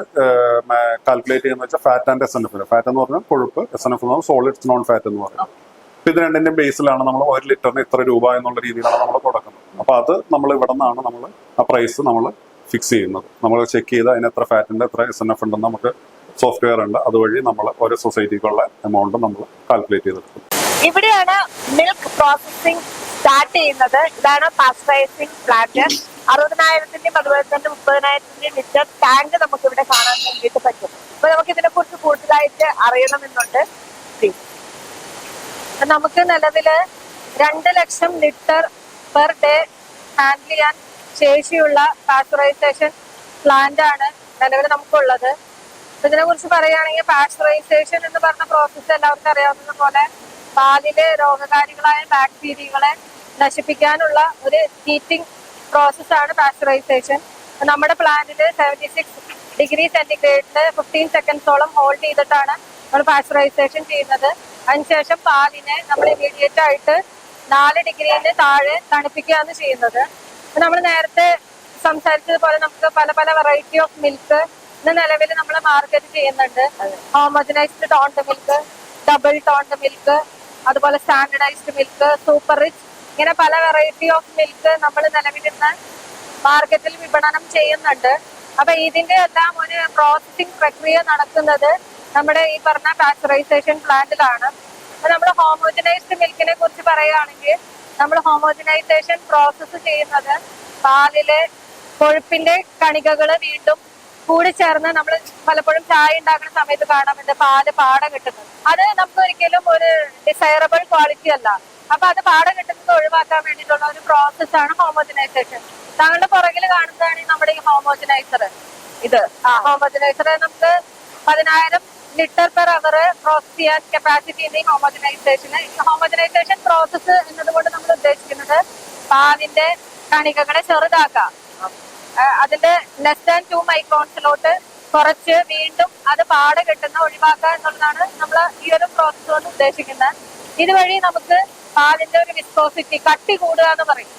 കാൽക്കുലേറ്റ് ചെയ്യുന്ന വെച്ചാൽ ഫാറ്റ് ആൻഡ് SNF. ഫാറ്റ് എന്ന് പറഞ്ഞാൽ കൊഴുപ്പ്, SNF എന്ന് പറഞ്ഞാൽ സോളിഡ്സ് നോൺ ഫാറ്റ് എന്ന് പറയും. ഇത് രണ്ടിന്റെ ബേസിലാണ് നമ്മൾ 1 ലിറ്ററിന് ഇത്ര രൂപ എന്നുള്ള രീതിയിലാണ് നമ്മൾ കൊടുക്കുന്നത്. അപ്പൊ അത് നമ്മൾ ഇവിടെ നിന്നാണ് നമ്മൾ ആ പ്രൈസ് നമ്മൾ ഫിക്സ് ചെയ്യുന്നത്. നമ്മൾ ചെക്ക് ചെയ്ത് അതിന് എത്ര ഫാറ്റിന്റെ എത്ര SNF ഉണ്ടെന്ന് നമുക്ക് സോഫ്റ്റ്വെയർ ഉണ്ട്. അതുവഴി നമ്മൾ ഓരോ സൊസൈറ്റിക്കുള്ള എമൗണ്ട് നമ്മൾ കാൽക്കുലേറ്റ് ചെയ്തെടുക്കും. ഇവിടെയാണ് മിൽക്ക് പ്രോസസ്സിംഗ് സ്റ്റാർട്ട് ചെയ്യുന്നത്. ഇതാണ് പാസ്ചറൈസിംഗ് പ്ലാന്റ്. 60,000-ന്റെയും അതുപോലെ തന്നെ 30,000-ന്റെയും ലിറ്റർ ടാങ്ക് നമുക്ക് ഇവിടെ കാണാൻ വേണ്ടിയിട്ട് പറ്റും. അപ്പൊ നമുക്ക് ഇതിനെ കുറിച്ച് കൂടുതലായിട്ട് അറിയണമെന്നുണ്ട്. നമുക്ക് നിലവില് 2 ലക്ഷം ലിറ്റർ പെർ ഡേ ഹാൻഡിൽ ചെയ്യാൻ ശേഷിയുള്ള പാസ്ചറൈസേഷൻ പ്ലാന്റ് ആണ് നിലവിൽ നമുക്കുള്ളത്. ഇതിനെ കുറിച്ച് പറയുകയാണെങ്കിൽ പാസ്ചറൈസേഷൻ എന്ന് പറഞ്ഞ പ്രോസസ്സ് എല്ലാവർക്കും അറിയാവുന്നത് പോലെ പാലിലെ രോഗകാരികളായ ബാക്ടീരിയകളെ നശിപ്പിക്കാനുള്ള ഒരു ഹീറ്റിംഗ് പ്രോസസ്സാണ് പാസ്ചറൈസേഷൻ. നമ്മുടെ പ്ലാന്റില് 76 ഡിഗ്രി സെന്റിഗ്രേഡില് 15 സെക്കൻഡ്സോളം ഹോൾഡ് ചെയ്തിട്ടാണ് നമ്മൾ പാസ്ചറൈസേഷൻ ചെയ്യുന്നത്. അതിനുശേഷം പാലിനെ നമ്മൾ ഇമീഡിയറ്റ് ആയിട്ട് 4 ഡിഗ്രിന് താഴെ തണുപ്പിക്കുകയാണ് ചെയ്യുന്നത്. നമ്മൾ നേരത്തെ സംസാരിച്ചതുപോലെ നമുക്ക് പല പല വെറൈറ്റി ഓഫ് മിൽക്ക് ഇന്ന് നിലവിൽ നമ്മൾ മാർക്കറ്റ് ചെയ്യുന്നുണ്ട്. Homogenised toned milk, double toned milk, അതുപോലെ സ്റ്റാൻഡർഡൈസ്ഡ് മിൽക്ക്, സൂപ്പർ റിച്ച്, ഇങ്ങനെ പല വെറൈറ്റി ഓഫ് മിൽക്ക് നമ്മൾ നിലവിൽ ഇന്ന് മാർക്കറ്റിൽ വിപണനം ചെയ്യുന്നുണ്ട്. അപ്പൊ ഇതിന്റെ എല്ലാം ഒരു പ്രോസസ്സിംഗ് പ്രക്രിയ നടക്കുന്നത് നമ്മുടെ ഈ പറഞ്ഞ പാസ്ചറൈസേഷൻ പ്ലാന്റിലാണ്. അപ്പൊ നമ്മൾ ഹോമോജനൈസ്ഡ് മിൽക്കിനെ കുറിച്ച് പറയുകയാണെങ്കിൽ നമ്മൾ ഹോമോജനൈസേഷൻ പ്രോസസ്സ് ചെയ്യുന്നത് പാലിലെ കൊഴുപ്പിന്റെ കണികകള് വീണ്ടും കൂടിച്ചേർന്ന് നമ്മൾ പലപ്പോഴും ചായ ഉണ്ടാക്കുന്ന സമയത്ത് കാണാറുണ്ട് പാല് പാട കിട്ടുന്നത്. അത് നമുക്ക് ഒരിക്കലും ഒരു ഡിസൈറബിൾ ക്വാളിറ്റി അല്ല. അപ്പൊ അത് പാട കിട്ടുന്നത് ഒഴിവാക്കാൻ വേണ്ടിയിട്ടുള്ള ഒരു പ്രോസസ്സാണ് ഹോമോജനൈസേഷൻ. താങ്കളുടെ പുറകിൽ കാണുന്നതാണ് നമ്മുടെ ഈ ഹോമോജനൈസർ. ഇത് ഹോമോജനൈസർ നമുക്ക് 10,000 ലിറ്റർ പെർ അവർ പ്രോസസ് ചെയ്യാൻ കപ്പാസിറ്റി ഉണ്ട് ഈ ഹോമോജനൈസേഷന്. ഹോമോജനൈസേഷൻ പ്രോസസ്സ് എന്നതുകൊണ്ട് നമ്മൾ ഉദ്ദേശിക്കുന്നത് പാലിന്റെ കണികകളെ ചെറുതാക്കാം, അതിന്റെ ലെസ് ദാൻ 2 മൈക്രോൺസിലോട്ട് കുറച്ച് വീണ്ടും അത് പാട കെട്ടുന്ന ഒഴിവാക്കുക എന്നുള്ളതാണ് നമ്മൾ ഈ ഒരു പ്രോസസ് കൊണ്ട് ഉദ്ദേശിക്കുന്നത്. ഇതുവഴി നമുക്ക് പാലിന്റെ ഒരു വിസ്കോസിറ്റി, കട്ടി കൂടുക എന്ന് പറയും.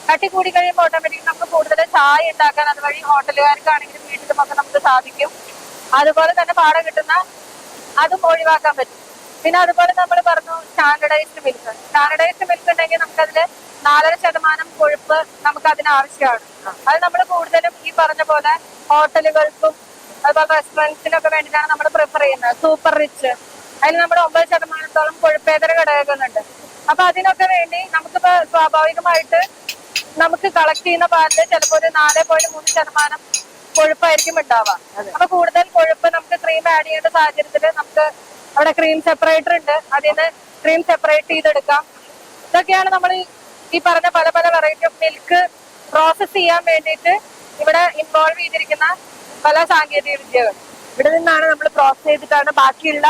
കട്ടി കൂടി കഴിയുമ്പോൾ ഓട്ടോമാറ്റിക് നമുക്ക് കൂടുതൽ ചായ ഉണ്ടാക്കാൻ അതുവഴി ഹോട്ടലുകാർക്കാണെങ്കിലും വീട്ടിലുമൊക്കെ നമുക്ക് സാധിക്കും. അതുപോലെ തന്നെ പാട കിട്ടുന്ന അതും ഒഴിവാക്കാൻ പറ്റും. പിന്നെ അതുപോലെ നമ്മൾ പറഞ്ഞു സ്റ്റാൻഡർഡൈസ്ഡ് മിൽക്ക്. സ്റ്റാൻഡർഡൈസ്ഡ് മിൽക്ക് ഉണ്ടെങ്കിൽ നമുക്കതില് 4% കൊഴുപ്പ് നമുക്ക് അതിന് ആവശ്യമാണ്. അത് നമ്മൾ കൂടുതലും ഈ പറഞ്ഞ പോലെ ഹോട്ടലുകൾക്കും അതുപോലെ റെസ്റ്റോറൻറ്റ്സിനൊക്കെ വേണ്ടിയിട്ടാണ് നമ്മൾ പ്രിഫർ ചെയ്യുന്നത്. സൂപ്പർ റിച്ച്, അതിൽ നമ്മുടെ 9% കൊഴുപ്പേതര ഘടകങ്ങളുണ്ട്. അപ്പൊ അതിനൊക്കെ വേണ്ടി നമുക്കിപ്പോ സ്വാഭാവികമായിട്ട് നമുക്ക് കളക്ട് ചെയ്യുന്ന പാലില് ചിലപ്പോൾ ഒരു 4.3% കൊഴുപ്പായിരിക്കും ഉണ്ടാവാം. അപ്പൊ കൂടുതൽ കൊഴുപ്പ് നമുക്ക് ക്രീം ആഡ് ചെയ്യേണ്ട സാഹചര്യത്തിൽ നമുക്ക് അവിടെ ക്രീം സെപ്പറേറ്റർ ഉണ്ട്, അതിൽ നിന്ന് ക്രീം സെപ്പറേറ്റ് ചെയ്തെടുക്കാം. ഇതൊക്കെയാണ് നമ്മൾ ഈ പറഞ്ഞ പല പല വെറൈറ്റി ഓഫ് മിൽക്ക് പ്രോസസ് ചെയ്യാൻ വേണ്ടിയിട്ട് ഇവിടെ ഇൻവോൾവ് ചെയ്തിരിക്കുന്ന പല സാങ്കേതിക വിദ്യകൾ. ഇവിടെ നിന്നാണ് നമ്മൾ പ്രോസസ് ചെയ്തിട്ടാണ് ബാക്കിയുള്ള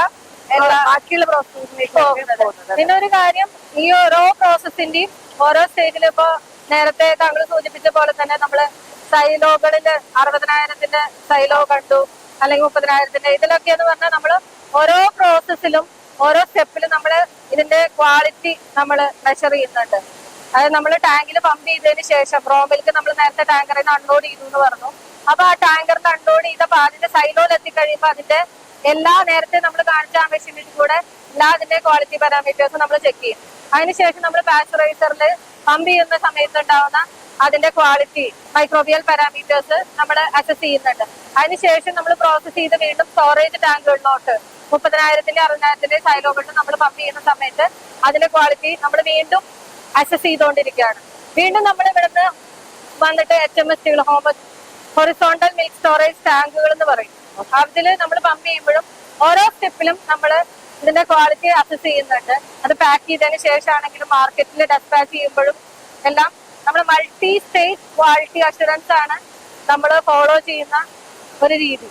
പ്രോസസ്സിലേക്ക് പോകുന്നത്. പിന്നെ ഒരു കാര്യം, ഈ ഓരോ പ്രോസസ്സിന്റെയും ഓരോ സ്റ്റേജിലും ഇപ്പൊ നേരത്തെ താങ്കൾ സൂചിപ്പിച്ച പോലെ തന്നെ നമ്മള് സൈലോകളില് 60,000-ന്റെ സൈലോ കണ്ടു, അല്ലെങ്കിൽ 30,000-ന്റെ. ഇതിലൊക്കെ എന്ന് പറഞ്ഞാൽ നമ്മള് ഓരോ പ്രോസസ്സിലും ഓരോ സ്റ്റെപ്പിലും നമ്മള് ഇതിന്റെ ക്വാളിറ്റി നമ്മൾ മെഷർ ചെയ്യുന്നുണ്ട്. അതായത് നമ്മൾ ടാങ്കിൽ പമ്പ് ചെയ്തതിന് ശേഷം റോ മിൽക്ക് നമ്മൾ നേരത്തെ ടാങ്കറിൽ നിന്ന് അൺലോഡ് ചെയ്തു എന്ന് പറഞ്ഞു. അപ്പൊ ആ ടാങ്കറിന് അൺലോഡ് ചെയ്ത പാലിന്റെ സൈലോയിൽ എത്തിക്കഴിയുമ്പോൾ അതിന്റെ എല്ലാ നേരത്തെ നമ്മൾ കാണിച്ച ആ മെഷീനിൽ കൂടെ എല്ലാ അതിന്റെ ക്വാളിറ്റി പാരാമീറ്റേഴ്സ് നമ്മൾ ചെക്ക് ചെയ്യും. അതിനുശേഷം നമ്മൾ പാസ്ചറൈസറിൽ പമ്പ് ചെയ്യുന്ന സമയത്ത് ഉണ്ടാവുന്ന അതിന്റെ ക്വാളിറ്റി മൈക്രോബിയൽ പാരാമീറ്റേഴ്സ് നമ്മൾ അസസ് ചെയ്യുന്നുണ്ട്. അതിനുശേഷം നമ്മൾ പ്രോസസ് ചെയ്ത് വീണ്ടും സ്റ്റോറേജ് ടാങ്കുകളിലോട്ട് 30,000-ന്റെ 60,000-ന്റെ സൈലോകളിൽ നമ്മൾ പമ്പ് ചെയ്യുന്ന സമയത്ത് അതിന്റെ ക്വാളിറ്റി നമ്മൾ വീണ്ടും അസസ് ചെയ്തുകൊണ്ടിരിക്കുകയാണ്. വീണ്ടും നമ്മൾ ഇവിടുന്ന് വന്നിട്ട് HMST ഹൊറിസോണ്ടൽ മിൽക്ക് സ്റ്റോറേജ് ടാങ്കുകൾ എന്ന് പറയും. അതില് നമ്മൾ പമ്പ് ചെയ്യുമ്പോഴും ഓരോ സ്റ്റെപ്പിലും നമ്മൾ ഇതിന്റെ ക്വാളിറ്റി അസസ് ചെയ്യുന്നുണ്ട്. അത് പാക്ക് ചെയ്തതിന് ശേഷമാണെങ്കിലും മാർക്കറ്റിൽ ഡെസ്പാച്ച് ചെയ്യുമ്പോഴും എല്ലാം നമ്മൾ മൾട്ടി സ്റ്റേജ് ക്വാളിറ്റി അഷുറൻസ് ആണ് നമ്മൾ ഫോളോ ചെയ്യുന്ന ഒരു രീതി.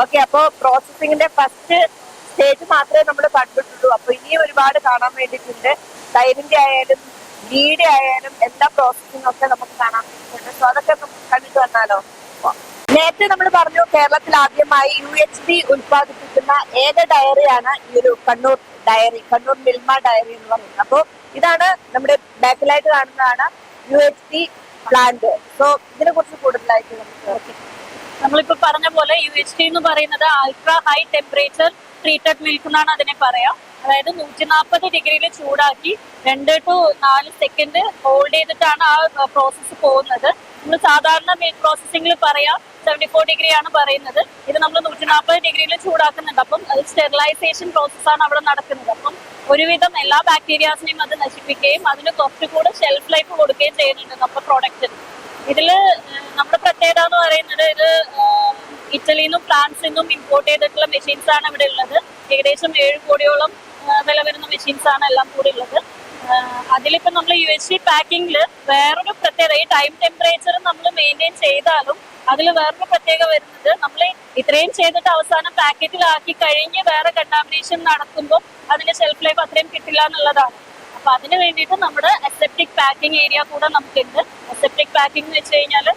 ഓക്കെ, അപ്പോ പ്രോസസ്സിംഗിന്റെ ഫസ്റ്റ് സ്റ്റേജ് മാത്രമേ നമ്മൾ കണ്ടിട്ടുള്ളൂ. അപ്പൊ ഇനിയും ഒരുപാട് കാണാൻ വേണ്ടിയിട്ടുണ്ട്. തൈരിന്റെ ആയാലും ഗീയുടെ ആയാലും എല്ലാ പ്രോസസ്സിംഗും ഒക്കെ നമുക്ക് കാണാൻ വേണ്ടിയിട്ടുണ്ട്. സോ അതൊക്കെ നമുക്ക് കണ്ടിട്ട് വന്നാലോ? നേരത്തെ നമ്മൾ പറഞ്ഞു കേരളത്തിൽ ആദ്യമായി UHT ഉത്പാദിപ്പിക്കുന്ന ഏക ഡയറിയാണ് ഈ ഒരു കണ്ണൂർ ഡയറി, കണ്ണൂർ മിൽമ ഡയറി എന്ന് പറയുന്നത്. അപ്പോ ഇതാണ് നമ്മുടെ ബാക്കിലായിട്ട് കാണുന്നതാണ് UHT പ്ലാന്റ്. സോ ഇതിനെ കുറിച്ച് കൂടുതലായിട്ട് നമുക്ക് നമ്മളിപ്പോ പറഞ്ഞ പോലെ UHT എന്ന് പറയുന്നത് ultra high temperature treated milk എന്നാണ് അതിനെ പറയാം. അതായത് 140 ഡിഗ്രിയിൽ ചൂടാക്കി 2 to 4 സെക്കൻഡ് ഹോൾഡ് ചെയ്തിട്ടാണ് ആ പ്രോസസ്സ് പോകുന്നത്. നമ്മൾ സാധാരണ മിൽക്ക് പ്രോസസ്സിംഗിൽ പറയാം 74 ഡിഗ്രി ആണ് പറയുന്നത്. ഇത് നമ്മൾ 140 ഡിഗ്രിയിൽ ചൂടാക്കുന്നുണ്ട്. അപ്പം അത് സ്റ്റെറിലൈസേഷൻ പ്രോസസ്സാണ് അവിടെ നടക്കുന്നത്. അപ്പം ഒരുവിധം എല്ലാ ബാക്ടീരിയാസിനെയും അത് നശിപ്പിക്കുകയും അതിന് കുറച്ചുകൂടെ ഷെൽഫ് ലൈഫ് കൊടുക്കുകയും ചെയ്യുന്നുണ്ട് നമ്മുടെ പ്രോഡക്റ്റിന്. ഇതില് നമ്മുടെ പ്രത്യേകത എന്ന് പറയുന്നത് ഇത് ഇറ്റലിയിൽ നിന്നും ഫ്രാൻസിൽ നിന്നും ഇമ്പോർട്ട് ചെയ്തിട്ടുള്ള മെഷീൻസ് ആണ് ഇവിടെ ഉള്ളത്. ഏകദേശം 7 കോടിയോളം വില വരുന്ന മെഷീൻസ് ആണ് എല്ലാം കൂടി ഉള്ളത്. അതിലിപ്പോ നമ്മൾ UHT പാക്കിങ്ങില് വേറൊരു പ്രത്യേകത, ഈ ടൈം ടെമ്പറേച്ചർ നമ്മൾ മെയിൻറ്റെയിൻ ചെയ്താലും അതിൽ വേറൊരു പ്രത്യേകത വരുന്നത്, നമ്മൾ ഇത്രയും ചെയ്തിട്ട് അവസാനം പാക്കറ്റിലാക്കി കഴിഞ്ഞ് വേറെ കണ്ടാമിനേഷൻ നടക്കുമ്പോൾ അതിന്റെ ഷെൽഫ് ലൈഫ് അത്രയും കിട്ടില്ല എന്നുള്ളതാണ്. അപ്പൊ അതിന് വേണ്ടിയിട്ട് നമ്മുടെ അസെപ്റ്റിക് പാക്കിംഗ് ഏരിയ കൂടെ നമുക്കുണ്ട്. അസെപ്റ്റിക് പാക്കിംഗ് എന്ന് വെച്ച് കഴിഞ്ഞാൽ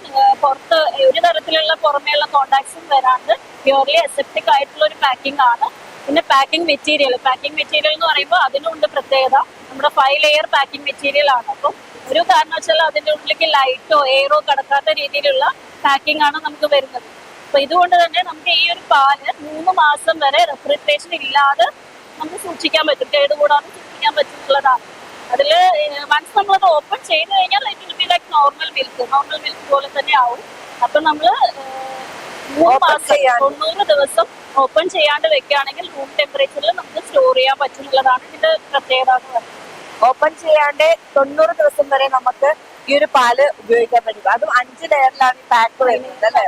പുറത്ത് ഒരു തരത്തിലുള്ള പുറമേയുള്ള കോണ്ടാക്ട്സും വരാണ്ട് പ്യൂർലി അസെപ്റ്റിക് ആയിട്ടുള്ള ഒരു പാക്കിംഗ് ആണ്. പിന്നെ പാക്കിംഗ് മെറ്റീരിയൽ എന്ന് പറയുമ്പോൾ അതിനുണ്ട് പ്രത്യേകത. നമ്മുടെ 5 ലെയർ പാക്കിംഗ് മെറ്റീരിയൽ ആണ്. അപ്പം ഒരു കാരണവശാലും അതിന്റെ ഉള്ളിലേക്ക് ലൈറ്റോ എയറോ കടക്കാത്ത രീതിയിലുള്ള പാക്കിംഗ് ആണ് നമുക്ക് വരുന്നത്. അപ്പൊ ഇതുകൊണ്ട് തന്നെ നമുക്ക് ഈ ഒരു പാല് 3 മാസം വരെ റെഫ്രിജറേഷൻ ഇല്ലാതെ നമുക്ക് സൂക്ഷിക്കാൻ പറ്റും, കേടുകൂടാതെ സൂക്ഷിക്കാൻ പറ്റുന്നതാണ്. അതിൽ വൺസ് നമ്മളത് ഓപ്പൺ ചെയ്ത് കഴിഞ്ഞാൽ it will be like normal milk പോലെ തന്നെ ആവും. അപ്പൊ നമ്മള് 3 മാസം 90 ദിവസം ഓപ്പൺ ചെയ്യാണ്ട് വെക്കുകയാണെങ്കിൽ റൂം ടെമ്പറേച്ചറിൽ നമുക്ക് സ്റ്റോർ ചെയ്യാൻ പറ്റുന്നതാണ് ഇതിന്റെ പ്രത്യേകത എന്ന് പറയുന്നത്. ഓപ്പൺ ചെയ്യാണ്ട് 90 ദിവസം വരെ നമുക്ക് ഈ ഒരു പാല് ഉപയോഗിക്കാൻ പറ്റും. അതും 5 ലെയറിലാണ് ഈ പാക്ക് വരുന്നത് അല്ലേ?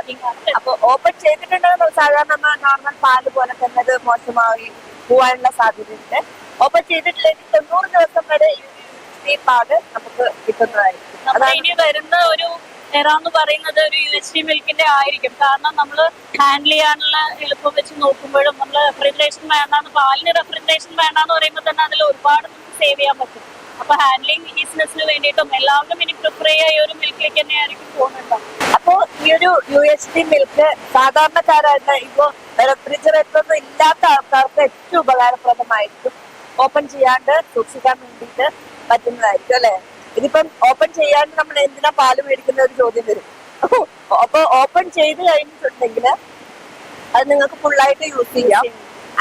അപ്പൊ ഓപ്പൺ ചെയ്തിട്ടുണ്ടെങ്കിൽ സാധാരണ നോർമൽ പാല് പോലെ തന്നെ അത് മോശമായി പോവാനുള്ള സാധ്യതയുണ്ട്. ഓപ്പൺ ചെയ്തിട്ടില്ലെങ്കിൽ 90 ദിവസം വരെ ഈ പാല് നമുക്ക് കിട്ടുന്നതായിരിക്കും. ഇനി വരുന്ന ഒരു എന്ന് പറയുന്നത് ഒരു UHT മിൽക്കിന്റെ ആയിരിക്കും. കാരണം നമ്മൾ ഹാൻഡിൽ ചെയ്യാനുള്ള എളുപ്പം വെച്ച് നോക്കുമ്പോഴും നമ്മൾ റെഫ്രിജറേഷൻ വേണ്ടാന്ന്, പാലിന് റെഫ്രിജറേഷൻ വേണ്ടാന്ന് പറയുമ്പോൾ തന്നെ അതിൽ ഒരുപാട് നമുക്ക് സേവ് ചെയ്യാൻ പറ്റും. അപ്പൊ ഹാൻഡ്ലിംഗ് ഈസിനെസ്സിന് വേണ്ടിയിട്ടും എല്ലാവരും ഇനി പ്രിഫർ ചെയ്യുക ഈ ഒരു മിൽക്കിലേക്ക് തന്നെ ആയിരിക്കും പോകുന്നുണ്ടാവും. അപ്പോ ഈ ഒരു UHT മിൽക്ക് സാധാരണക്കാരായിട്ട് ഇപ്പോ റെഫ്രിജറേറ്റർ ഒന്നും ഇല്ലാത്ത ആൾക്കാർക്ക് ഏറ്റവും ഉപകാരപ്രദമായിരിക്കും. ഓപ്പൺ ചെയ്യാണ്ട് സൂക്ഷിക്കാൻ വേണ്ടിയിട്ട് പറ്റുന്നതായിരിക്കും അല്ലെ? ഇതിപ്പം ഓപ്പൺ ചെയ്യാണ്ട് നമ്മൾ എന്തിനാ പാല് മേടിക്കുന്ന ഒരു ചോദ്യം വരും. അപ്പൊ ഓപ്പൺ ചെയ്ത് കഴിഞ്ഞിട്ടുണ്ടെങ്കിൽ അത് നിങ്ങൾക്ക് ഫുള്ളായിട്ട് യൂസ് ചെയ്യാം.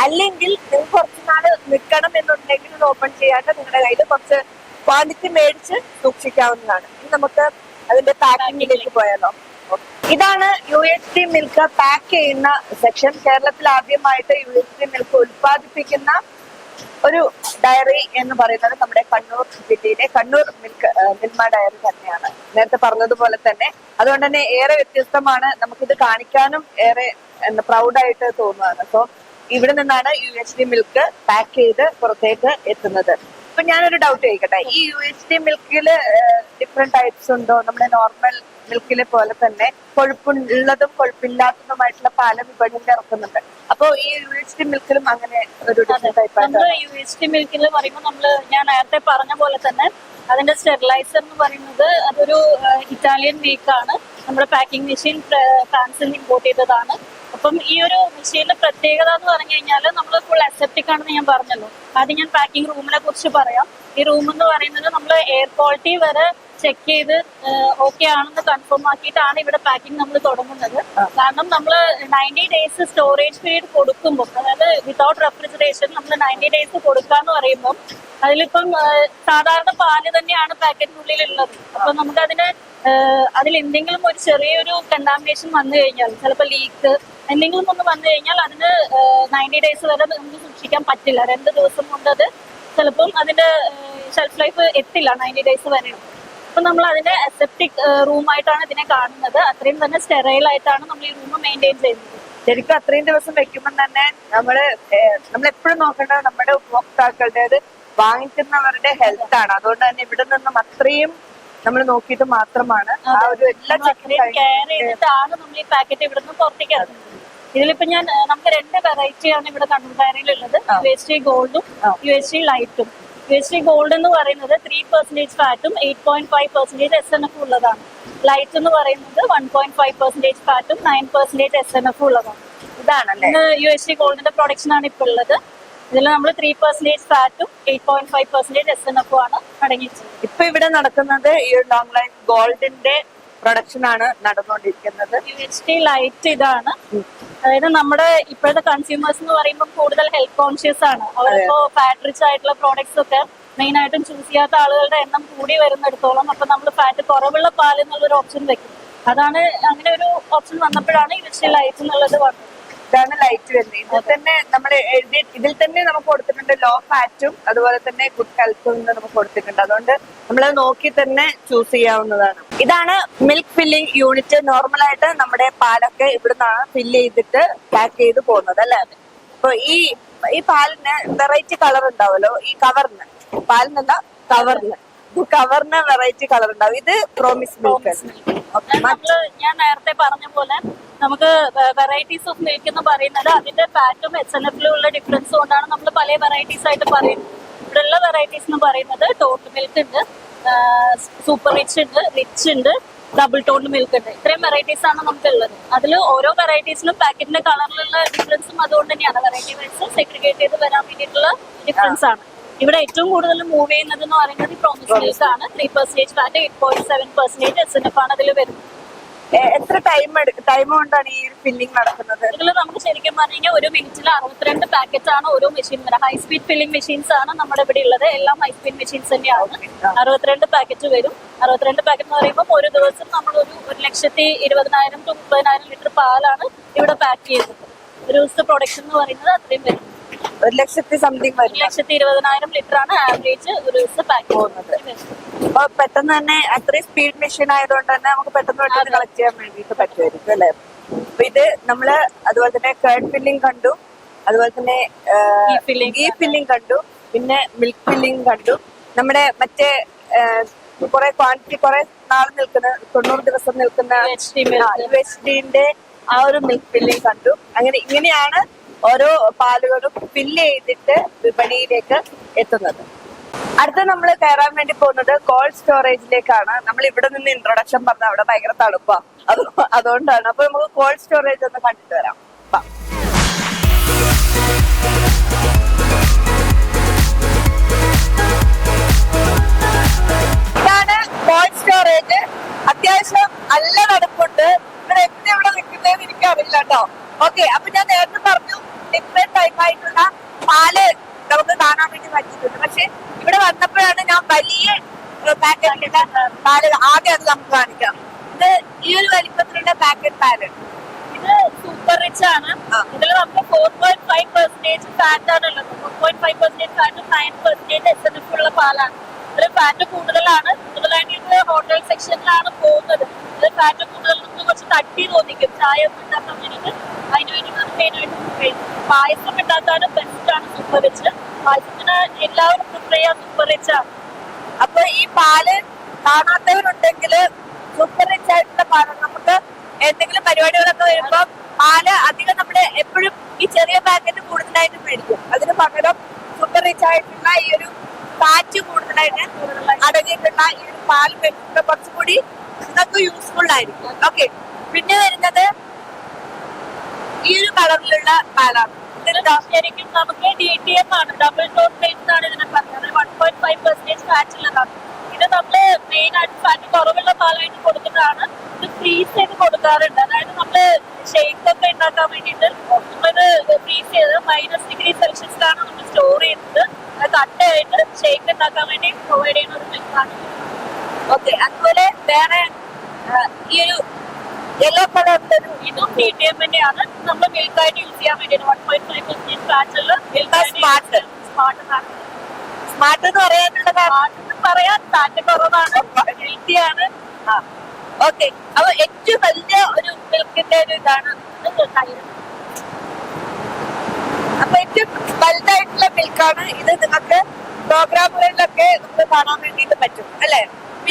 അല്ലെങ്കിൽ നിങ്ങൾക്ക് കുറച്ച് നാള് നിൽക്കണം എന്നുണ്ടെങ്കിൽ ഇത് ഓപ്പൺ ചെയ്യാണ്ട് നിങ്ങളുടെ കയ്യിൽ കുറച്ച് ക്വാണ്ടിറ്റി മേടിച്ച് സൂക്ഷിക്കാവുന്നതാണ്. ഇനി നമുക്ക് അതിന്റെ പാക്കിങ്ങിലേക്ക് പോയാലോ? ഇതാണ് UHT മിൽക്ക് പാക്ക് ചെയ്യുന്ന സെക്ഷൻ. കേരളത്തിൽ ആദ്യമായിട്ട് UHT മിൽക്ക് ഉൽപ്പാദിപ്പിക്കുന്ന ഒരു ഡയറി എന്ന് പറയുന്നത് നമ്മുടെ കണ്ണൂർ ജില്ലയിലെ കണ്ണൂർ മിൽമ ഡയറി തന്നെയാണ്. നേരത്തെ പറഞ്ഞതുപോലെ തന്നെ അതുകൊണ്ട് തന്നെ ഏറെ വ്യത്യസ്തമാണ്. നമുക്കിത് കാണിക്കാനും ഏറെ പ്രൗഡായിട്ട് തോന്നുകയാണ്. സോ ഇവിടെ നിന്നാണ് UHT മിൽക്ക് പാക്ക് ചെയ്ത് പുറത്തേക്ക് എത്തുന്നത്. ഇപ്പൊ ഞാനൊരു ഡൗട്ട് ചോദിക്കട്ടെ, ഈ UHT മിൽക്കില് ഡിഫറെന്റ് ടൈപ്സ് ഉണ്ടോ? നമ്മുടെ നോർമൽ മിൽക്കിലെ പോലെ തന്നെ കൊഴുപ്പുള്ളതും കൊഴുപ്പില്ലാത്തതുമായിട്ടുള്ള പല വിപണിയിൽ ഇറക്കുന്നുണ്ട്. അപ്പൊ ഈ UHT മിൽക്കിലും അങ്ങനെ ഒരു ഡിഫറെന്റ് ടൈപ്പ് നമ്മള് UHT മിൽക്കിൽ പറയുമ്പോൾ ഞാൻ നേരത്തെ പറഞ്ഞ പോലെ തന്നെ അതിന്റെ സ്റ്റെറിലൈസർ എന്ന് പറയുന്നത് അതൊരു ഇറ്റാലിയൻ മേക്കാണ്. നമ്മുടെ പാക്കിംഗ് മെഷീൻ ഫ്രാൻസിൽ നിന്ന് ഇമ്പോർട്ട് ചെയ്തതാണ്. അപ്പം ഈ ഒരു മെഷീനിന്റെ പ്രത്യേകത എന്ന് പറഞ്ഞു കഴിഞ്ഞാൽ നമ്മൾ ഫുൾ അസെപ്റ്റിക് ആണെന്ന് ഞാൻ പറഞ്ഞല്ലോ. ആദ്യം ഞാൻ പാക്കിംഗ് റൂമിനെ കുറിച്ച് പറയാം. ഈ റൂം എന്ന് പറയുന്നത് നമ്മൾ എയർ ക്വാളിറ്റി വരെ ചെക്ക് ചെയ്ത് ഓക്കെ ആണെന്ന് കൺഫേം ആക്കിയിട്ടാണ് ഇവിടെ പാക്കിംഗ് നമ്മൾ തുടങ്ങുന്നത്. കാരണം നമ്മൾ 90 ഡേയ്സ് സ്റ്റോറേജ് പീരീഡ് കൊടുക്കുമ്പോൾ, അതായത് വിതൗട്ട് റെഫ്രിജറേഷൻ നമ്മൾ 90 ഡേയ്സ് കൊടുക്കാന്ന് പറയുമ്പോൾ അതിലിപ്പം സാധാരണ പാല് തന്നെയാണ് പാക്കറ്റിനുള്ളിൽ ഉള്ളത്. അപ്പൊ നമുക്ക് അതിൽ എന്തെങ്കിലും ഒരു ചെറിയൊരു കണ്ടാമിനേഷൻ വന്നു കഴിഞ്ഞാൽ, ചിലപ്പോൾ ലീക്ക് എന്തെങ്കിലും ഒന്ന് വന്നു കഴിഞ്ഞാൽ അതിന് 90 ഡേയ്സ് വരെ നമുക്ക് സൂക്ഷിക്കാൻ പറ്റില്ല. 2 ദിവസം കൊണ്ട് അത് ചിലപ്പം അതിന്റെ ഷെൽഫ് ലൈഫ് എത്തില്ല 90 ഡേയ്സ് വരെ. അപ്പൊ നമ്മൾ അതിന്റെ അസെപ്റ്റിക് റൂമായിട്ടാണ് ഇതിനെ കാണുന്നത്. അത്രയും തന്നെ സ്റ്റെറൈൽ ആയിട്ടാണ് നമ്മൾ ഈ റൂം മെയിൻറ്റെയിൻ ചെയ്യുന്നത്. ശരിക്കും അത്രയും ദിവസം വെക്കുമ്പോൾ തന്നെ നമ്മളെപ്പോഴും നോക്കേണ്ടത് നമ്മുടെ ഉപഭോക്താക്കളുടേത്, വാങ്ങിക്കുന്നവരുടെ ഹെൽത്ത് ആണ്. അതുകൊണ്ട് തന്നെ ഇവിടെ നിന്നും അത്രയും നമ്മൾ നോക്കിയിട്ട് മാത്രമാണ് ആ ഒരു എല്ലാ കെയർ ചെയ്തിട്ടാണ് നമ്മൾ ഈ പാക്കറ്റ് ഇവിടെ നിന്ന് പുറത്തേക്ക് ഇറങ്ങുന്നത്. ഇതിലിപ്പോ നമുക്ക് 2 വെറൈറ്റിയാണ് ഇവിടെ കണ്ണൂർ ഡയറിയിലുള്ളത്. UHT ഗോൾഡും UHT ലൈറ്റും. UHT ഗോൾഡ് എന്ന് പറയുന്നത് 3% ഫാറ്റും 8.5% SNF ഉള്ളതാണ്. ലൈറ്റ് എന്ന് പറയുന്നത് 1.5% ഫാറ്റും 9% SNF ഉള്ളതാണ്. ഇതാണല്ലേ UHT ഗോൾഡിന്റെ പ്രൊഡക്ഷൻ ആണ് ഇപ്പൊ ഉള്ളത്. ഇതിൽ നമ്മൾ 3% ഫാറ്റും 8.5% SNF ആണ് അടങ്ങിയിട്ടുള്ളത്. ഇപ്പൊ ഇവിടെ നടക്കുന്നത് ഈ ലോങ് ലൈഫ് ഗോൾഡിന്റെ പ്രൊഡക്ഷൻ ആണ് നടന്നുകൊണ്ടിരിക്കുന്നത്. UHT ലൈറ്റ് ഇതാണ്. അതായത് നമ്മുടെ ഇപ്പോഴത്തെ കൺസ്യൂമേഴ്സ് എന്ന് പറയുമ്പോൾ കൂടുതൽ ഹെൽത്ത് കോൺഷ്യസ് ആണ്. അവരിപ്പോ ഫാറ്റ് റിച്ച് ആയിട്ടുള്ള പ്രോഡക്ട്സ് ഒക്കെ മെയിൻ ആയിട്ടും ചൂസ് ചെയ്യാത്ത ആളുകളുടെ എണ്ണം കൂടി വരുന്നിടത്തോളം അപ്പൊ നമ്മൾ ഫാറ്റ് കുറവുള്ള പാൽ എന്നുള്ളൊരു ഓപ്ഷൻ വെക്കും. അങ്ങനെ ഒരു ഓപ്ഷൻ വന്നപ്പോഴാണ് UHT ലൈറ്റ് എന്നുള്ളത് വന്നത്. ഇതാണ് ലൈറ്റ് വരുന്നത്. ഇതിൽ തന്നെ നമ്മൾ ഇതിൽ തന്നെ നമുക്ക് കൊടുത്തിട്ടുണ്ട് ലോ ഫാറ്റും അതുപോലെ തന്നെ ഗുഡ് ഹെൽത്തും നമുക്ക് കൊടുത്തിട്ടുണ്ട്. അതുകൊണ്ട് നമ്മളത് നോക്കി തന്നെ ചൂസ് ചെയ്യാവുന്നതാണ്. ഇതാണ് മിൽക്ക് ഫില്ലിംഗ് യൂണിറ്റ്. നോർമലായിട്ട് നമ്മുടെ പാലൊക്കെ ഇവിടുന്നാണ് ഫില്ല് ചെയ്തിട്ട് പാക്ക് ചെയ്ത് പോകുന്നത് അല്ലേ? അപ്പൊ ഈ പാലിന് വെറൈറ്റി കളർ ഉണ്ടാവുമല്ലോ. ഈ കവറിന്, പാലിനല്ല കവറിന് വെറൈറ്റി കളർ ഉണ്ടാവും. ഇത് പ്രോമിസ് മിൽക്ക്. ഞാൻ നേരത്തെ പറഞ്ഞ പോലെ നമുക്ക് വെറൈറ്റീസ് ഓഫ് മിൽക്ക് എന്ന് പറയുന്നത് അതിന്റെ ഫാറ്റും SNF-ലും ഉള്ള ഡിഫറൻസ് കൊണ്ടാണ് നമ്മൾ പല വെറൈറ്റീസ് ആയിട്ട് പറയുന്നത്. ഇവിടെ ഉള്ള വെറൈറ്റീസ് എന്ന് പറയുന്നത് ടോട്ട് മിൽക്ക് ഉണ്ട്, സൂപ്പർ റിച്ച് ഉണ്ട്, ഡബിൾ ടോൺ മിൽക്ക് ഉണ്ട്. ഇത്രയും വെറൈറ്റീസ് ആണ് നമുക്ക് ഉള്ളത്. അതിൽ ഓരോ വെറൈറ്റീസിലും പാക്കറ്റിന്റെ കളറിലുള്ള ഡിഫറൻസും അതുകൊണ്ട് തന്നെയാണ് വെറൈറ്റി വൈസ് സെഗ്രിഗേറ്റ് ചെയ്ത് വരാൻ വേണ്ടിയിട്ടുള്ള ഡിഫറൻസ് ആണ്. ഇവിടെ ഏറ്റവും കൂടുതൽ മൂവ് ചെയ്യുന്നത് എന്ന് പറയുന്നത് പ്രോമിസ് മിൽക്ക് ആണ്. 3% ഫാറ്റ് 8.7% SNF ആണ് അതിൽ വരുന്നത്. എത്ര ടൈം കൊണ്ടാണ് ഈ ഫില്ലിംഗ് നടക്കുന്നത്? ഇതിൽ നമുക്ക് ശരിക്കും പറഞ്ഞു കഴിഞ്ഞാൽ 1 മിനിറ്റിൽ 62 പാക്കറ്റ് ആണ് ഓരോ മെഷീൻ വരും. ഹൈ സ്പീഡ് ഫില്ലിംഗ് മെഷീൻസ് ആണ് നമ്മുടെ ഇവിടെ ഉള്ളത്. എല്ലാം ഹൈ സ്പീഡ് മെഷീൻസ് തന്നെയാണ്. 62 പാക്കറ്റ് വരും. 62 പാക്കറ്റ് എന്ന് പറയുമ്പോൾ ഒരു ദിവസം നമ്മൾ 1,20,000 to 30,000 ലിറ്റർ പാലാണ് ഇവിടെ പാക്ക് ചെയ്യുന്നത്. ഒരു ദിവസത്തെ പ്രൊഡക്ഷൻ എന്ന് പറയുന്നത് അത്രയും വരും. 1,00,000 സംതിങ് വരും. 1,20,000 ലിറ്റർ ആണ് ആവറേജ് ഒരു ദിവസം പാക്ക് പോകുന്നത്. അപ്പൊ പെട്ടെന്ന് തന്നെ അത്രയും സ്പീഡ് മെഷീൻ ആയതുകൊണ്ട് തന്നെ നമുക്ക് പെട്ടെന്ന് കളക്ട് ചെയ്യാൻ വേണ്ടിട്ട് പറ്റുമായിരിക്കും അല്ലെ? അപ്പൊ ഇത് നമ്മള് അതുപോലെ തന്നെ കേർഡ് ഫില്ലിംഗ് കണ്ടു, അതുപോലെ തന്നെ ഗീ ഫില്ലിംഗ് കണ്ടു, പിന്നെ മിൽക്ക് ഫില്ലിംഗ് കണ്ടു. നമ്മുടെ മറ്റേ കുറെ ക്വാണ്ടിറ്റി കുറെ നാൾ നിൽക്കുന്ന 90 ദിവസം നിൽക്കുന്ന UHT-ന്റെ ആ ഒരു മിൽക്ക് ഫില്ലിംഗ് കണ്ടു. ഇങ്ങനെയാണ് ഓരോ പാലുകളും ഫില്ല് ചെയ്തിട്ട് വിപണിയിലേക്ക് എത്തുന്നത്. അടുത്ത നമ്മൾ കയറാൻ വേണ്ടി പോകുന്നത് കോൾഡ് സ്റ്റോറേജിലേക്കാണ്. നമ്മൾ ഇവിടെ നിന്ന് ഇൻട്രൊഡക്ഷൻ പറഞ്ഞ അവിടെ ഭയങ്കര തണുപ്പാ, അതുകൊണ്ടാണ്. അപ്പൊ നമുക്ക് കോൾഡ് സ്റ്റോറേജ് ഒന്ന് കണ്ടിട്ട് വരാം. ഇതാണ് കോൾഡ് സ്റ്റോറേജ്. അത്യാവശ്യം നല്ല തണുപ്പുണ്ട്. ഇവിടെ ഇവിടെ നിൽക്കുന്നതെന്ന് എനിക്കറിയില്ല കേട്ടോ. ഓക്കെ, അപ്പൊ ഞാൻ നേരത്തെ പറഞ്ഞു ഡിഫറെന്റ് ടൈപ്പ് ആയിട്ടുള്ള പാല് നമുക്ക് കാണാൻ വേണ്ടി പറ്റിയിട്ടുണ്ട്. പക്ഷെ ഇവിടെ വന്നപ്പോഴാണ് ഞാൻ വലിയ പാക്കറ്റിന്റെ പാല് ആദ്യം അത് നമുക്ക് കാണിക്കാം. ഇത് ഈ ഒരു വലിപ്പത്തിലുള്ള പാക്കറ്റ് പാല്. ഇത് സൂപ്പർ റിച്ച് ആണ്. ഇതിൽ നമുക്ക് 4.5% ഫാറ്റ് ആണ് ഉള്ളത്. 4.5% ഫാറ്റും 9% SNF ഉള്ള പാലാണ്. ഇതിൽ ഫാറ്റ് കൂടുതലായിട്ട് ഇത് ഹോട്ടൽ സെക്ഷനിലാണ് പോകുന്നത്. ഇത് ഫാറ്റ് കൂടുതൽ നമുക്ക് കുറച്ച് തട്ടി തോന്നിക്കും. ചായ ഒന്നും ഉണ്ടാക്കാൻ വേണ്ടിയിട്ട് അതിന് വേണ്ടി മെയിനായിട്ട് കഴിക്കും. പായസം ഉണ്ടാക്കാനും ബെസ്റ്റ് ആണ് സൂപ്പർ റിച്ച്. പായസത്തിന് എല്ലാവരും പ്രിഫർ ചെയ്യാൻ സൂപ്പർ റിച്ച് ആണ്. അപ്പൊ ഈ പാല് കാണാത്തവരുണ്ടെങ്കിൽ സൂപ്പർ റിച്ച് ആയിട്ടുള്ള പാലാണ്. നമുക്ക് എന്തെങ്കിലും പരിപാടികളൊക്കെ വരുമ്പോ പാല് അധികം നമ്മള് എപ്പോഴും ഈ ചെറിയ പാക്കറ്റ് കൂടുതലായിട്ട് മേടിക്കും. അതിന് പകരം സൂപ്പർ റിച്ച് ആയിട്ടുള്ള ഈ ഒരു ഫാറ്റ് കൂടുതലായിട്ട് അടങ്ങിയിട്ടുള്ള ഈ ഒരു പാല് മേടിക്കുമ്പോൾ കുറച്ചുകൂടി നിങ്ങൾക്ക് യൂസ്ഫുൾ ആയിരിക്കും. ഓക്കെ, പിന്നെ വരുന്നത് ഈ ഒരു കളറിലുള്ള പാലാണ്. ശരിക്കും നമുക്ക് DTM ആണ്, ഡബിൾ ടോൺ മിൽക്ക് എന്നാണ് ഇതിനെ പറയുന്നത്. 1.5% ഫാറ്റ് ഉള്ളതാണ്. ഇത് നമ്മള് മെയിൻ ആയിട്ട് ഫാറ്റ് കുറവുള്ള പാലായിട്ട് കൊടുക്കുന്നതാണ്. ഇത് ഫ്രീസ് ചെയ്ത് കൊടുക്കാറുണ്ട്. അതായത് നമ്മള് ഷേക്ക് ഒക്കെ ഉണ്ടാക്കാൻ വേണ്ടിയിട്ട് നമ്മളിത് ഫ്രീസ് ചെയ്ത് -°C നമ്മൾ സ്റ്റോർ ചെയ്യുന്നത്. അത് കട്ടയായിട്ട് ഷേക്ക് ഉണ്ടാക്കാൻ വേണ്ടി പ്രൊവൈഡ് ചെയ്യുന്ന ഒരു മിൽക്കാണ്. ഓക്കെ, അതുപോലെ വേറെ ഈ ഒരു യെല്ലോ കളറിന്റെ ഒരു ഇതും DTM തന്നെയാണ്. നമ്മൾ മിൽക്കായിട്ട് യൂസ് ചെയ്യാൻ വേണ്ടിയിട്ട് 1.5% ഫാറ്റ് ഉള്ള സ്മാർട്ട് സ്മാർട്ട് എന്ന് പറയാനുള്ള പറയാൻ ഫാറ്റ് കുറവാണ്, ഹെൽത്തി ആണ്. ഓക്കെ, അപ്പൊ ഏറ്റവും വലിയ ഒരു മിൽക്കിന്റെ ഒരു ഇതാണ് തൈര്. അപ്പൊ ഏറ്റവും വലുതായിട്ടുള്ള മിൽക്കാണ് ഇത്. നിങ്ങൾക്ക് പ്രോഗ്രാമുകളിലൊക്കെ നമുക്ക് കാണാൻ വേണ്ടിയിട്ട് പറ്റും അല്ലെ?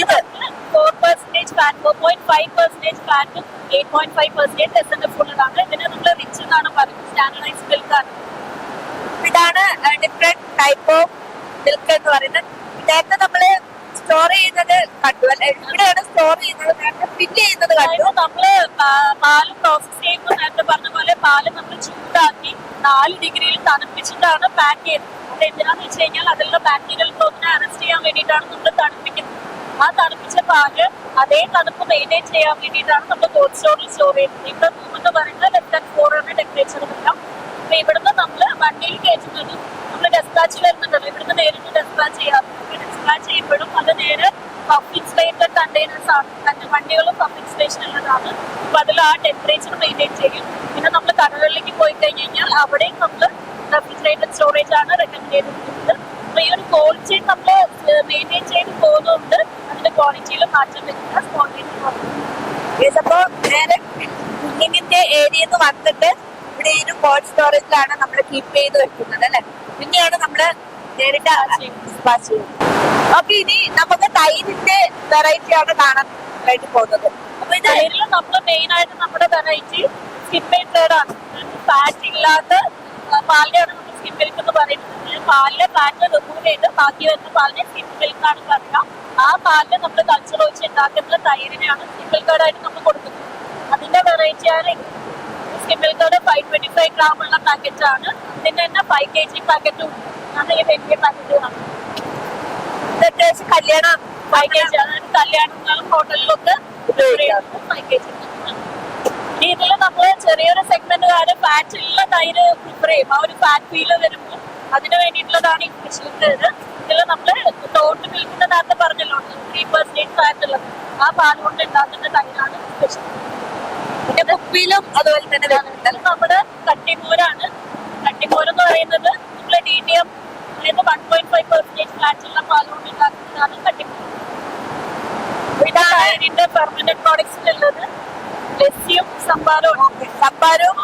ഇത് 4% ഫാറ്റ്, 4.5% ഫാറ്റും 8.5% SNF ഉള്ളതാണ്. ഇതിന് നമ്മൾ റിച്ച് എന്നാണ് പറയുന്നത്. സ്റ്റാൻഡർഡൈസ് മിൽക്കാണ്. ഇതാണ് ഡിഫറെന്റ് ടൈപ്പ് ഓഫ് മിൽക്ക് എന്ന് പറയുന്നത്. നേരത്തെ നമ്മള് സ്റ്റോർ ചെയ്യുന്നത് കണ്ടു അല്ലെ? ഇവിടെയാണ് സ്റ്റോർ ചെയ്യുന്നത്. നേരത്തെ ഫില്ല് ചെയ്യുന്നത് കണ്ടു. നമ്മള് പാല് പ്രോസസ് ചെയ്യുമ്പോൾ നേരത്തെ പറഞ്ഞ പോലെ പാല് നമ്മൾ ചൂടാക്കി 4 ഡിഗ്രിയിൽ തണുപ്പിച്ചിട്ടാണ് പാക്ക് ചെയ്യുന്നത്. അത് എന്തിനാന്ന് വെച്ച് കഴിഞ്ഞാൽ അതിലുള്ള ബാക്ടീരിയൽ ഗ്രോത്തിനെ അറസ്റ്റ് ചെയ്യാൻ വേണ്ടിയിട്ടാണ് നമ്മൾ തണുപ്പിക്കുന്നത്. ആ തണുപ്പിച്ച പാല് അതേ തണുപ്പ് മെയിൻറ്റെയിൻ ചെയ്യാൻ വേണ്ടിയിട്ടാണ് നമ്മൾ കോൾഡ് സ്റ്റോറിൽ സ്റ്റോർ ചെയ്യുന്നത്. ഇവിടെ റൂം എന്ന് പറയുന്നത് -4 ടെമ്പറേച്ചർ വരാം. അപ്പൊ ഇവിടുന്ന് നമ്മള് വണ്ടിയിൽ കയറ്റുന്നതും നമ്മൾ ഡെസ്പാച്ച് വരുന്നുണ്ടല്ലോ, ഇവിടുന്ന് നേരിട്ട് ഡെസ്പാച്ച് ചെയ്യാം. ഡെസ്പാച്ച് ചെയ്യുമ്പോഴും അത് നേരെ പമ്പിംഗ് സ്റ്റേറ്റഡ് കണ്ടെയ്നേഴ്സ് ആണ്. വണ്ടികളും പമ്പിംഗ് സ്റ്റേഷൻ ഉള്ളതാണ്. അപ്പൊ അതിൽ ആ ടെമ്പറേച്ചർ മെയിൻറ്റെയിൻ ചെയ്യും. പിന്നെ നമ്മൾ കടകളിലേക്ക് പോയി കഴിഞ്ഞ് കഴിഞ്ഞാൽ അവിടെയും നമ്മൾ റെഫ്രിജറേറ്റഡ് സ്റ്റോറേജ് ആണ് റെക്കമെൻഡ് ചെയ്തിട്ടുള്ളത്. അപ്പൊ ഈ ഒരു കോൾഡ് ചെയിൻ നമ്മൾ മെയിൻറ്റെയിൻ ചെയ്ത് പോകുന്നതുകൊണ്ട് അതിന്റെ ക്വാളിറ്റിയിൽ മാറ്റം വരുന്ന ക്വാണ്ടിറ്റി കുറയും. അപ്പൊ നേരെ കുഞ്ഞിന്റെ ഏരിയന്ന് വന്നിട്ട് ഇവിടെ ഈ ഒരു കോൾഡ് സ്റ്റോറേജിലാണ് നമ്മൾ കീപ്പ് ചെയ്ത് വെക്കുന്നത് അല്ലെ? പിന്നെയാണ് നമ്മള് നേരിട്ട് ഡിസ്പാച്ച് ചെയ്യുന്നത്. ഓക്കെ, ഇനി നമുക്ക് തൈരിന്റെ വെറൈറ്റി ആണ് കാണാൻ വേണ്ടി പോകുന്നത്. അപ്പൊ ഇത് തൈരിൽ നമ്മൾ മെയിൻ ആയിട്ട് നമ്മുടെ വെറൈറ്റി സ്കിം മിൽക്ക് ആണ്. ഫാറ്റ് ഇല്ലാത്ത പാലിനെയാണ് നമ്മൾ സ്കിം മിൽക്ക് എന്ന് പറയുന്നത്. പാലിലെ ഫാറ്റ് റിമൂവ് ചെയ്ത് ബാക്കി വരുന്ന പാലിനെ സ്കിം മിൽക്ക് ആണ് പറയുക. ആ പാലിനെ നമ്മൾ കൾച്ചർ വെച്ച് ഉണ്ടാക്കുന്ന തൈരിനെയാണ് സ്കിം മിൽക്കായിട്ട് നമ്മൾ കൊടുക്കുന്നത്. അതിന്റെ വെറൈറ്റി ആണ് സ്കിം മിൽക്കോട് 525 ഗ്രാം ഉള്ള പാക്കറ്റ് ആണ്. അതിന്റെ തന്നെ 5 kg പാക്കറ്റും ഉണ്ട്. അത് ഈ വലിയ പാക്കറ്റുകളാണ്. അത്യാവശ്യം കല്യാണം 5 kg, അതായത് കല്യാണങ്ങളിലും ഹോട്ടലിലൊക്കെ 5 kg. ഇതിൽ നമ്മള് ചെറിയൊരു സെഗ്മെന്റുകാര് ഫാറ്റ് ഉള്ള തൈര് പ്രിഫർ ചെയ്യും. ആ ഒരു ഫാറ്റ് ഫീല് വരുമ്പോൾ അതിന് വേണ്ടിയിട്ടുള്ളതാണ് ഈ സ്പെഷ്യൽ തൈര്. ഇതിൽ നമ്മള് ടോട്ട് മിൽക്കിന്റെ നേരത്തെ പറഞ്ഞല്ലോ 3% ഫാറ്റ് ഉള്ളത്. ആ പാൽ കൊണ്ട് ഉണ്ടാക്കുന്ന തൈരാണ് സ്പെഷ്യൽ. പിന്നെ കുപ്പിയിലും അതുപോലെ തന്നെ ഇത് നമ്മുടെ കട്ടിമോരാണ്. കട്ടിമോര് എന്ന് പറയുന്നത് നമ്മള് DTM അതായത് 1.5% ഫാറ്റ് ഉള്ള പാൽ കൊണ്ട് ഉണ്ടാക്കുന്നതാണ് കട്ടിമോര്. ഇതാണ് ഇതിന്റെ പെർമനന്റ് പ്രോഡക്ട്സിലുള്ളത്. ലസ്സിയും സംഭാരവും. സംഭാരവും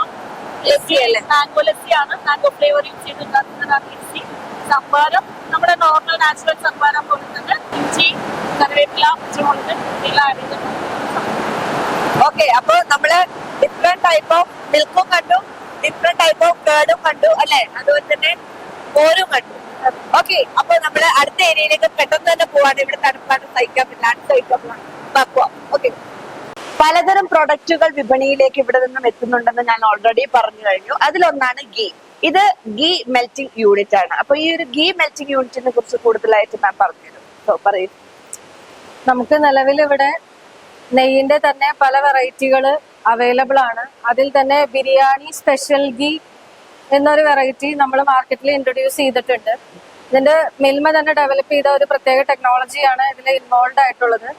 ലസ്സിയല്ലേ? മാംഗോ ലസ്സിയാണ്. മാംഗോ ഫ്ലേവർ യൂസ് ചെയ്ത് ഉണ്ടാക്കുന്നതാണ് ലസ്സി. സംഭാരം നമ്മുടെ നോർമൽ നാച്ചുറൽ സംഭാരം പോലെ തന്നെ ഇഞ്ചി, കറിവേപ്പില, പച്ചമുളക് എല്ലാം ആഡ് ചെയ്തിട്ടുണ്ട്. ഓക്കെ, അപ്പൊ നമ്മള് ഡിഫറെന്റ് ടൈപ്പ് ഓഫ് മിൽക്കും കണ്ടു, ഡിഫറെന്റ് ടൈപ്പ് ഓഫ് കേർഡും കണ്ടു അല്ലെ? അതുപോലെ തന്നെ മോരും കണ്ടു. ഓക്കെ, അപ്പൊ നമ്മള് അടുത്ത ഏരിയയിലേക്ക് പെട്ടെന്ന് തന്നെ പോവാണ്. ഇവിടെ തണുപ്പാണ്, സഹിക്കാൻ പറ്റില്ല, സഹിക്കാൻ പോവാം. ഓക്കെ, പലതരം പ്രൊഡക്റ്റുകൾ വിപണിയിലേക്ക് ഇവിടെ നിന്നും എത്തുന്നുണ്ടെന്ന് ഞാൻ ഓൾറെഡി പറഞ്ഞു കഴിഞ്ഞു. അതിലൊന്നാണ് ഗീ. ഇത് ഗീ മെൽറ്റിംഗ് യൂണിറ്റ് ആണ്. അപ്പൊ ഈ ഒരു ഗീ മെൽറ്റിംഗ് യൂണിറ്റിനെ കുറിച്ച് കൂടുതലായിട്ട് മാം പറഞ്ഞുതരും. പറയൂ. നമുക്ക് നിലവിൽ ഇവിടെ നെയ്യിന്റെ തന്നെ പല വെറൈറ്റികൾ അവൈലബിൾ ആണ്. അതിൽ തന്നെ ബിരിയാണി സ്പെഷ്യൽ ഗീ എന്നൊരു വെറൈറ്റി നമ്മൾ മാർക്കറ്റിൽ ഇൻട്രൊഡ്യൂസ് ചെയ്തിട്ടുണ്ട്. ഇതിന്റെ മിൽമ തന്നെ ഡെവലപ്പ് ചെയ്ത ഒരു പ്രത്യേക ടെക്നോളജിയാണ് ഇതിൽ ഇൻവോൾവ് ആയിട്ടുള്ളത്.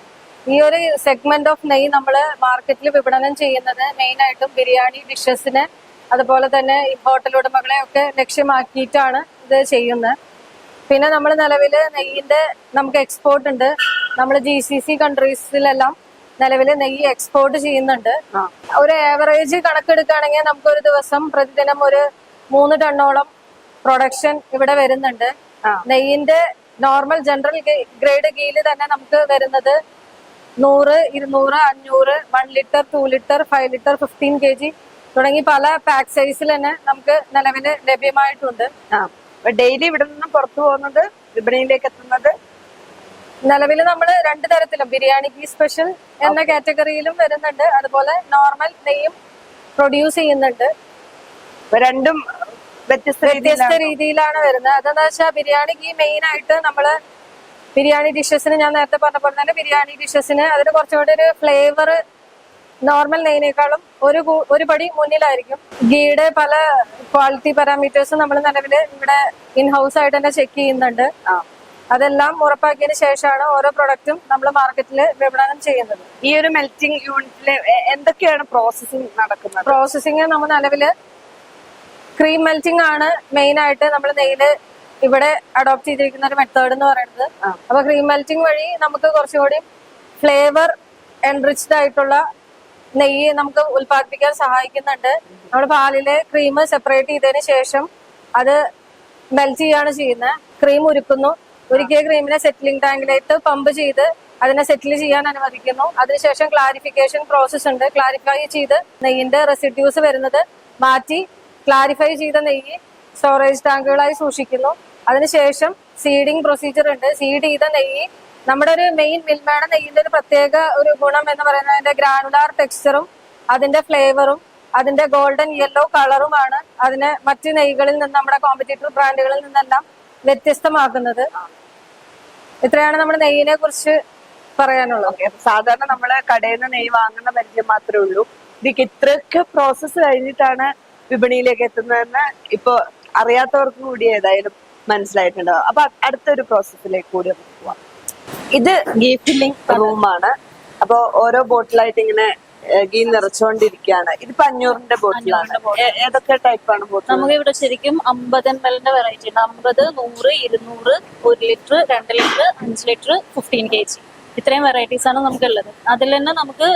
ഈ ഒരു സെഗ്മെന്റ് ഓഫ് നെയ്യ് നമ്മൾ മാർക്കറ്റിൽ വിപണനം ചെയ്യുന്നത് മെയിൻ ആയിട്ടും ബിരിയാണി ഡിഷസിന് അതുപോലെ തന്നെ ഹോട്ടൽ ഉടമകളെ ഒക്കെ ലക്ഷ്യമാക്കിയിട്ടാണ് ഇത് ചെയ്യുന്നത്. പിന്നെ നമ്മൾ നിലവിൽ നെയ്യിന്റെ നമുക്ക് എക്സ്പോർട്ട് ഉണ്ട്. നമ്മൾ GCC കൺട്രീസിലെല്ലാം നിലവിൽ നെയ്യ് എക്സ്പോർട്ട് ചെയ്യുന്നുണ്ട്. ഒരു ആവറേജ് കണക്കെടുക്കുകയാണെങ്കിൽ നമുക്ക് ഒരു ദിവസം പ്രതിദിനം ഒരു 3 ടണ്ണോളം പ്രൊഡക്ഷൻ ഇവിടെ വരുന്നുണ്ട്. നെയ്യിന്റെ നോർമൽ ജനറൽ ഗ്രേഡ് ഗീല് തന്നെ നമുക്ക് വരുന്നത് 100, 200, 500, 1 ലിറ്റർ, 2 ലിറ്റർ, 5 ലിറ്റർ, 15 kg തുടങ്ങി പല പാക്ക് സൈസിൽ തന്നെ നമുക്ക് നിലവിൽ ലഭ്യമായിട്ടുണ്ട്. ഡെയിലി ഇവിടെ നിന്ന് പുറത്തു പോകുന്നത് വിപണിയിലേക്ക് എത്തുന്നത് നിലവിൽ നമ്മൾ 2 തരത്തിലും ബിരിയാണി ഗീ സ്പെഷ്യൽ എന്ന കാറ്റഗറിയിലും വരുന്നുണ്ട്. അതുപോലെ നോർമൽ നെയ്യും പ്രൊഡ്യൂസ് ചെയ്യുന്നുണ്ട്. രണ്ടും വ്യത്യസ്ത രീതിയിലാണ് വരുന്നത്. അതെന്താ വെച്ചാൽ ബിരിയാണി ഗീ മെയിൻ ആയിട്ട് നമ്മള് ബിരിയാണി ഡിഷസിന് ഞാൻ നേരത്തെ പറഞ്ഞ പോലെ തന്നെ ബിരിയാണി ഡിഷസിന് അതിന് കുറച്ചുകൂടി ഒരു ഫ്ലേവർ നോർമൽ നെയ്യിനേക്കാളും ഒരു പടി മുന്നിലായിരിക്കും. ഗീയുടെ പല ക്വാളിറ്റി പാരാമീറ്റേഴ്സും നമ്മൾ നിലവിൽ ഇവിടെ ഇൻഹൗസ് ആയിട്ട് തന്നെ ചെക്ക് ചെയ്യുന്നുണ്ട്. അതെല്ലാം ഉറപ്പാക്കിയതിനു ശേഷമാണ് ഓരോ പ്രൊഡക്റ്റും നമ്മൾ മാർക്കറ്റിൽ വിപണനം ചെയ്യുന്നത്. ഈ ഒരു മെൽറ്റിംഗ് യൂണിറ്റില് എന്തൊക്കെയാണ് പ്രോസസ്സിംഗ് നടക്കുന്നത്? പ്രോസസ്സിംഗ് നമ്മൾ നിലവില് ക്രീം മെൽറ്റിംഗ് ആണ് മെയിൻ ആയിട്ട് നമ്മൾ നെയ്യില് ഇവിടെ അഡോപ്റ്റ് ചെയ്തിരിക്കുന്ന ഒരു മെത്തേഡ് എന്ന് പറയുന്നത്. അപ്പൊ ക്രീം മെൽറ്റിംഗ് വഴി നമുക്ക് കുറച്ചുകൂടി ഫ്ലേവർ എൻറിച്ച്ഡ് ആയിട്ടുള്ള നെയ്യ് നമുക്ക് ഉൽപ്പാദിപ്പിക്കാൻ സഹായിക്കുന്നുണ്ട്. നമ്മൾ പാലിലെ ക്രീം സെപ്പറേറ്റ് ചെയ്തതിന് ശേഷം അത് മെൽറ്റ് ചെയ്യാണ് ചെയ്യുന്നത്. ക്രീം ഉരുക്കുന്നു. ഉരുക്കിയ ക്രീമിനെ സെറ്റിലിംഗ് ടാങ്കിലേക്ക് പമ്പ് ചെയ്ത് അതിനെ സെറ്റിൽ ചെയ്യാൻ അനുവദിക്കുന്നു. അതിനുശേഷം ക്ലാരിഫിക്കേഷൻ പ്രോസസ് ഉണ്ട്. ക്ലാരിഫൈ ചെയ്ത് നെയ്യിന്റെ റെസിഡ്യൂസ് വരുന്നത് മാറ്റി ക്ലാരിഫൈ ചെയ്ത നെയ്യ് സ്റ്റോറേജ് ടാങ്കുകളായി സൂക്ഷിക്കുന്നു. അതിനുശേഷം സീഡിംഗ് പ്രൊസീജിയർ ഉണ്ട്. സീഡ് ചെയ്ത നെയ്യ് നമ്മുടെ ഒരു മെയിൻ മിൽമയുടെ നെയ്യിന്റെ ഒരു പ്രത്യേക ഒരു ഗുണം എന്ന് പറയുന്നത് അതിന്റെ ഗ്രാനുലാർ ടെക്സ്ചറും അതിന്റെ ഫ്ലേവറും അതിന്റെ ഗോൾഡൻ യെല്ലോ കളറുമാണ് അതിനെ മറ്റ് നെയ്കളിൽ നിന്ന് നമ്മുടെ കോമ്പറ്റീറ്റർ ബ്രാൻഡുകളിൽ നിന്നെല്ലാം വ്യത്യസ്തമാക്കുന്നത്. ഇത്രയാണ് നമ്മുടെ നെയ്യിനെ കുറിച്ച് പറയാനുള്ളത്. സാധാരണ നമ്മള് കടയിൽ നിന്ന് നെയ്യ് വാങ്ങുന്ന പരിചയം മാത്രമേ ഉള്ളൂ. ഇതിക്ക് ഇത്രയൊക്കെ പ്രോസസ്സ് കഴിഞ്ഞിട്ടാണ് വിപണിയിലേക്ക് എത്തുന്നതെന്ന് ഇപ്പൊ അറിയാത്തവർക്കും കൂടി ഏതായാലും മനസ്സിലായിട്ടുണ്ടാവും. അപ്പൊ അടുത്തൊരു പ്രോസസ്സിലേക്ക് കൂടി നമുക്ക് പോവാം. ഇത് ഗീ ഫില്ലിംഗ് റൂമാണ്. അപ്പൊ ഓരോ ബോട്ടിലായിട്ട് ഇങ്ങനെ ഗീ നിറച്ചുകൊണ്ടിരിക്കുകയാണ്. ഇതിപ്പോ 500ന്റെ ബോട്ടിലാണ്. ഏതൊക്കെ ടൈപ്പാണ് ബോട്ടിൽ? നമുക്ക് ഇവിടെ ശരിക്കും 50 ml വെറൈറ്റി ഉണ്ട്. 50, 100, 200, 1 ലിറ്റർ, 2 ലിറ്റർ, 5 ലിറ്റർ, 15 kg ഇത്രയും വെറൈറ്റീസ് ആണ് നമുക്കുള്ളത്. അതിൽ തന്നെ നമുക്ക്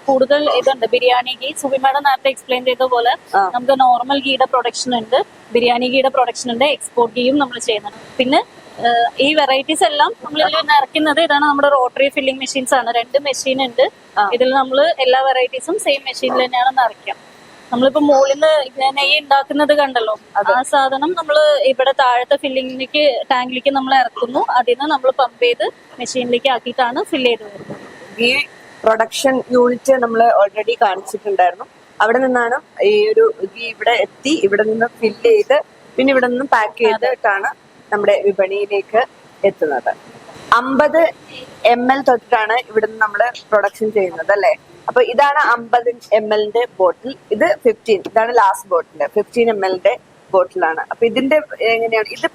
കൂടുതൽ ഇതുണ്ട്. ബിരിയാണി ഗീ സുബിമേഡം നേരത്തെ എക്സ്പ്ലെയിൻ ചെയ്ത പോലെ നമുക്ക് നോർമൽ ഗീയുടെ പ്രൊഡക്ഷൻ ഉണ്ട്, ബിരിയാണി ഗീയുടെ പ്രൊഡക്ഷൻ ഉണ്ട്, എക്സ്പോർട്ട് ഗീയും നമ്മൾ ചെയ്യുന്നുണ്ട്. പിന്നെ ഈ വെറൈറ്റീസ് എല്ലാം നമ്മൾ നിറയ്ക്കുന്നത് ഇതാണ് നമ്മുടെ റോട്ടറി ഫില്ലിംഗ് മെഷീൻസ് ആണ്. 2 മെഷീൻ ഉണ്ട്. ഇതിൽ നമ്മൾ എല്ലാ വെറൈറ്റീസും സെയിം മെഷീനിൽ തന്നെയാണ് നിറയ്ക്കാം. നമ്മളിപ്പോ മുകളിൽ നിന്ന് നെയ്യ് ഉണ്ടാക്കുന്നത് കണ്ടല്ലോ, ആ സാധനം നമ്മൾ ഇവിടെ താഴത്തെ ഫില്ലിംഗിലേക്ക് ടാങ്കിലേക്ക് നമ്മൾ ഇറക്കുന്നു. അതിന് നമ്മൾ പമ്പ് ചെയ്ത് മെഷീനിലേക്ക് ആക്കിയിട്ടാണ് ഫില്ല് ചെയ്ത് വരുന്നത്. ഈ പ്രൊഡക്ഷൻ യൂണിറ്റ് നമ്മൾ ഓൾറെഡി കാണിച്ചിട്ടുണ്ടായിരുന്നു. അവിടെ നിന്നാണ് ഈ ഒരു ഗീ ഇവിടെ എത്തി, ഇവിടെ നിന്ന് ഫില്ല് ചെയ്ത് പിന്നെ ഇവിടെ നിന്ന് പാക്ക് ചെയ്തിട്ടാണ് നമ്മുടെ വിപണിയിലേക്ക് എത്തുന്നത്. 50 ml തൊട്ടിട്ടാണ് ഇവിടുന്ന് നമ്മള് പ്രൊഡക്ഷൻ ചെയ്യുന്നത് അല്ലെ? അപ്പൊ ഇതാണ് 50 ml ബോട്ടിൽ. ഇത് 15, ഇതാണ് ലാസ്റ്റ് ബോട്ടില് 15 ml ബോട്ടിലാണ്. അപ്പൊ ഇതിന്റെ എങ്ങനെയാണ്? ഇത്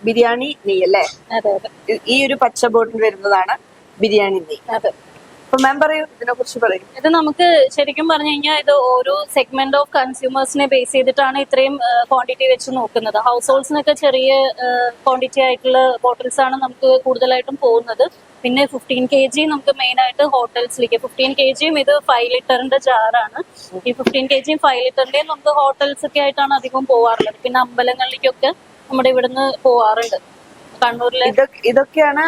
ബിരിയാണി നെയ്യ് അല്ലേ? ഈ ഒരു പച്ച ബോട്ടിൽ വരുന്നതാണ് ബിരിയാണി നെയ്യ്. അപ്പൊ മാം പറയൂ, ഇതിനെ കുറിച്ച് പറയും. ഇത് നമുക്ക് ശരിക്കും പറഞ്ഞു കഴിഞ്ഞാൽ ഇത് ഓരോ സെഗ്മെന്റ് ഓഫ് കൺസ്യൂമേഴ്സിനെ ബേസ് ചെയ്തിട്ടാണ് ഇത്രയും ക്വാണ്ടിറ്റി വെച്ച് നോക്കുന്നത്. ഹൗസ് ഹോൾഡ്സിനൊക്കെ ചെറിയ ക്വാണ്ടിറ്റി ആയിട്ടുള്ള ബോട്ടിൽസ് ആണ് നമുക്ക് കൂടുതലായിട്ടും പോകുന്നത്. പിന്നെ 15 kg നമുക്ക് മെയിൻ ആയിട്ട് ഹോട്ടൽസിലേക്ക് 15 kg ഇത് 5 ലിറ്ററിന്റെ ജാറാണ്. ഈ 15 kg 5 ലിറ്ററിന്റെയും നമുക്ക് ഹോട്ടൽസ് ഒക്കെ ആയിട്ടാണ് അധികം പോവാറുള്ളത്. പിന്നെ അമ്പലങ്ങളിലേക്കൊക്കെ നമ്മുടെ ഇവിടുന്ന് പോവാറുണ്ട്. കണ്ണൂരിലെ ഇതൊക്കെയാണ്